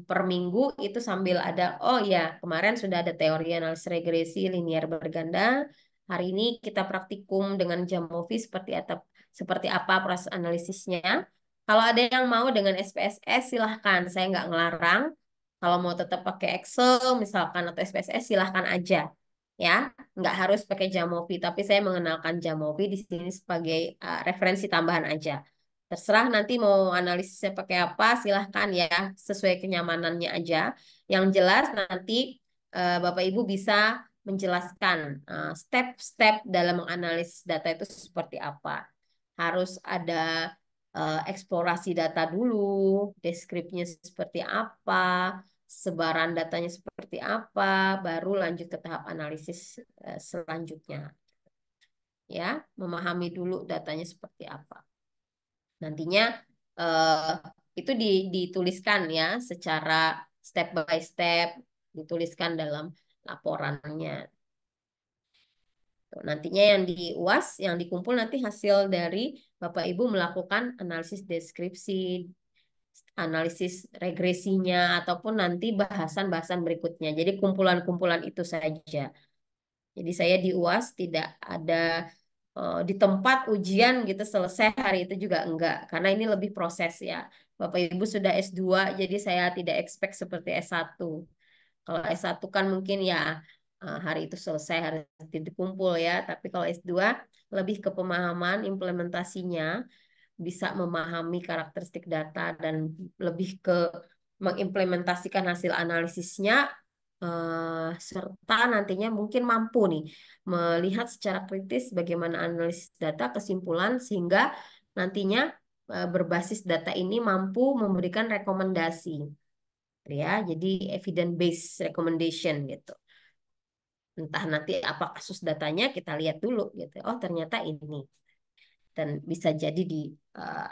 per minggu itu sambil ada, oh ya kemarin sudah ada teori analisis regresi linear berganda. Hari ini kita praktikum dengan Jamovi seperti apa proses analisisnya. Kalau ada yang mau dengan SPSS silahkan, saya nggak ngelarang. Kalau mau tetap pakai Excel misalkan atau SPSS silahkan aja. Ya, nggak harus pakai Jamovi, tapi saya mengenalkan Jamovi di sini sebagai referensi tambahan aja. Terserah nanti mau analisisnya pakai apa, silahkan ya, sesuai kenyamanannya aja. Yang jelas nanti Bapak Ibu bisa menjelaskan step-step dalam menganalisis data itu seperti apa. Harus ada eksplorasi data dulu, deskripsinya seperti apa, sebaran datanya seperti apa, baru lanjut ke tahap analisis selanjutnya. Ya, memahami dulu datanya seperti apa. Nantinya eh, itu dituliskan ya secara step by step, dituliskan dalam laporannya. Nantinya yang di UAS, yang dikumpul nanti hasil dari Bapak Ibu melakukan analisis deskripsi, analisis regresinya, ataupun nanti bahasan-bahasan berikutnya. Jadi kumpulan-kumpulan itu saja. Jadi saya di UAS tidak ada di tempat ujian gitu selesai hari itu juga enggak, karena ini lebih proses ya. Bapak Ibu sudah S2, jadi saya tidak expect seperti S1. Kalau S1 kan mungkin ya hari itu selesai, hari itu dikumpul ya. Tapi kalau S2 lebih ke pemahaman implementasinya, bisa memahami karakteristik data dan lebih ke mengimplementasikan hasil analisisnya, serta nantinya mungkin mampu nih melihat secara kritis bagaimana analisis data, kesimpulan, sehingga nantinya berbasis data ini mampu memberikan rekomendasi ya. Jadi evidence based recommendation gitu. Entah nanti apa kasus datanya kita lihat dulu gitu. Oh, ternyata ini, dan bisa jadi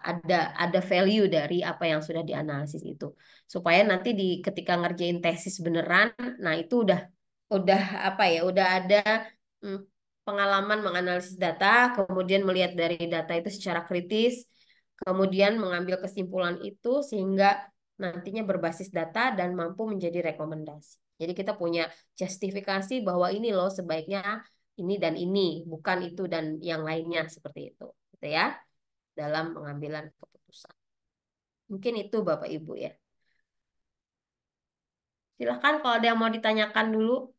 ada value dari apa yang sudah dianalisis itu, supaya nanti ketika ngerjain tesis beneran, nah itu udah apa ya, udah ada mm, pengalaman menganalisis data, kemudian melihat dari data itu secara kritis, kemudian mengambil kesimpulan itu sehingga nantinya berbasis data dan mampu menjadi rekomendasi. Jadi kita punya justifikasi bahwa ini loh sebaiknya ini dan ini, bukan itu dan yang lainnya, seperti itu gitu ya, dalam pengambilan keputusan. Mungkin itu Bapak Ibu ya. Silahkan kalau ada yang mau ditanyakan dulu.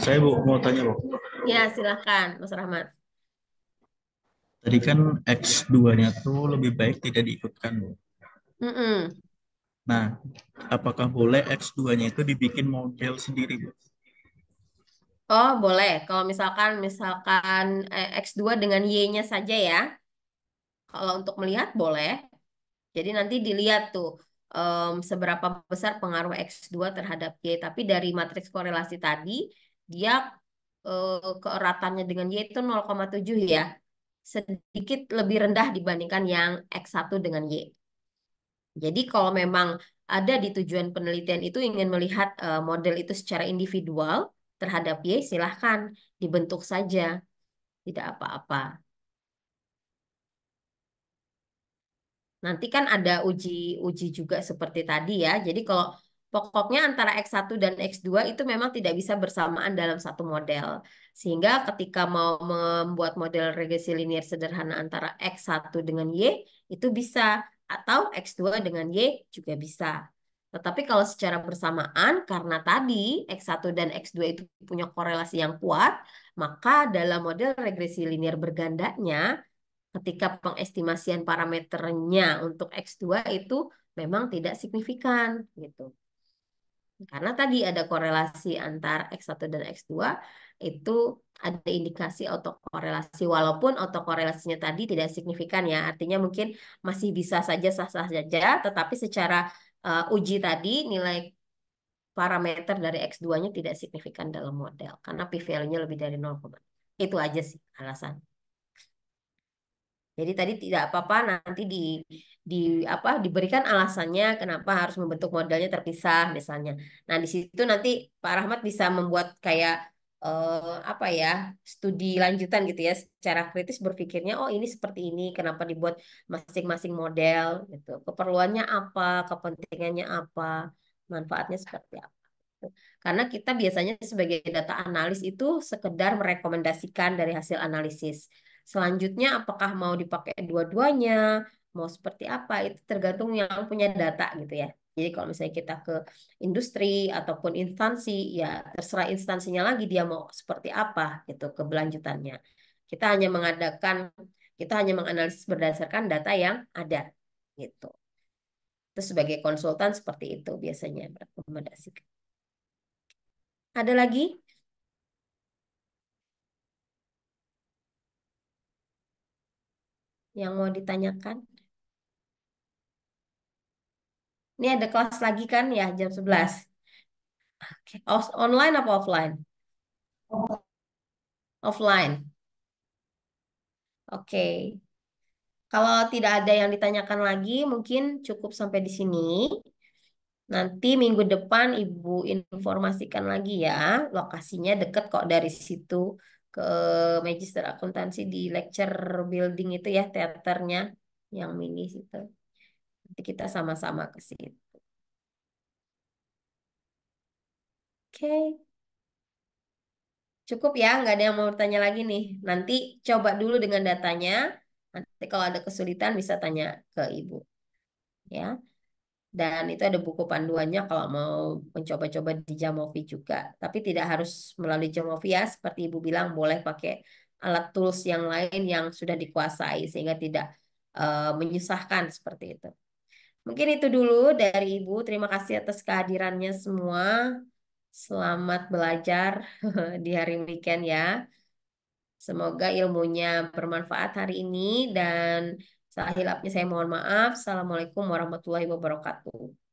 Saya Bu, mau tanya Bu. Ya, silahkan Mas Rahmat. Tadi kan X2-nya tuh lebih baik tidak diikutkan Bu. Mm-mm. Nah, apakah boleh X2-nya itu dibikin model sendiri Bu? Oh, boleh. Kalau misalkan X2 dengan Y-nya saja ya. Kalau untuk melihat boleh. Jadi nanti dilihat tuh seberapa besar pengaruh X2 terhadap Y. Tapi dari matriks korelasi tadi, dia keeratannya dengan Y itu 0,7 ya. Sedikit lebih rendah dibandingkan yang X1 dengan Y. Jadi kalau memang ada di tujuan penelitian itu ingin melihat model itu secara individual terhadap Y, silahkan dibentuk saja, tidak apa-apa. Nanti kan ada uji juga seperti tadi ya. Jadi kalau pokoknya antara X1 dan X2 itu memang tidak bisa bersamaan dalam satu model. Sehingga ketika mau membuat model regresi linear sederhana antara X1 dengan Y, itu bisa. Atau X2 dengan Y juga bisa. Tetapi kalau secara bersamaan, karena tadi X1 dan X2 itu punya korelasi yang kuat, maka dalam model regresi linear bergandanya, ketika pengestimasian parameternya untuk X2 itu memang tidak signifikan gitu. Karena tadi ada korelasi antara X1 dan X2, itu ada indikasi autokorelasi, walaupun autokorelasinya tadi tidak signifikan ya. Artinya mungkin masih bisa saja sah-sah saja, tetapi secara uji tadi nilai parameter dari X2-nya tidak signifikan dalam model karena p-value-nya lebih dari 0, itu aja sih alasan. Jadi tadi tidak apa-apa nanti di diberikan alasannya kenapa harus membentuk modelnya terpisah misalnya. Nah, di situ nanti Pak Rahmat bisa membuat kayak apa ya, studi lanjutan gitu ya, secara kritis berpikirnya oh ini seperti ini, kenapa dibuat masing-masing model gitu. Keperluannya apa, kepentingannya apa, manfaatnya seperti apa. Karena kita biasanya sebagai data analis itu sekedar merekomendasikan dari hasil analisis. Selanjutnya, apakah mau dipakai dua-duanya, mau seperti apa, itu tergantung yang punya data gitu ya. Jadi kalau misalnya kita ke industri ataupun instansi, ya terserah instansinya lagi dia mau seperti apa gitu keberlanjutannya. Kita hanya mengadakan, kita hanya menganalisis berdasarkan data yang ada gitu. Terus sebagai konsultan seperti itu biasanya merekomendasikan. Ada lagi yang mau ditanyakan? Ini ada kelas lagi kan ya jam 11. Oke. Online apa offline? Offline. Oke. Kalau tidak ada yang ditanyakan lagi, mungkin cukup sampai di sini. Nanti minggu depan Ibu informasikan lagi ya. Lokasinya deket kok dari situ ke Magister Akuntansi di lecture building itu ya, teaternya yang mini situ. Nanti kita sama-sama ke situ. Oke, cukup ya, nggak ada yang mau bertanya lagi nih. Nanti coba dulu dengan datanya. Nanti kalau ada kesulitan bisa tanya ke Ibu ya. Dan itu ada buku panduannya kalau mau mencoba-coba di Jamovi juga. Tapi tidak harus melalui Jamovi ya. Seperti Ibu bilang, boleh pakai alat tools yang lain yang sudah dikuasai sehingga tidak menyusahkan seperti itu. Mungkin itu dulu dari Ibu. Terima kasih atas kehadirannya semua. Selamat belajar di hari weekend ya. Semoga ilmunya bermanfaat hari ini dan salah hilapnya saya mohon maaf. Assalamualaikum warahmatullahi wabarakatuh.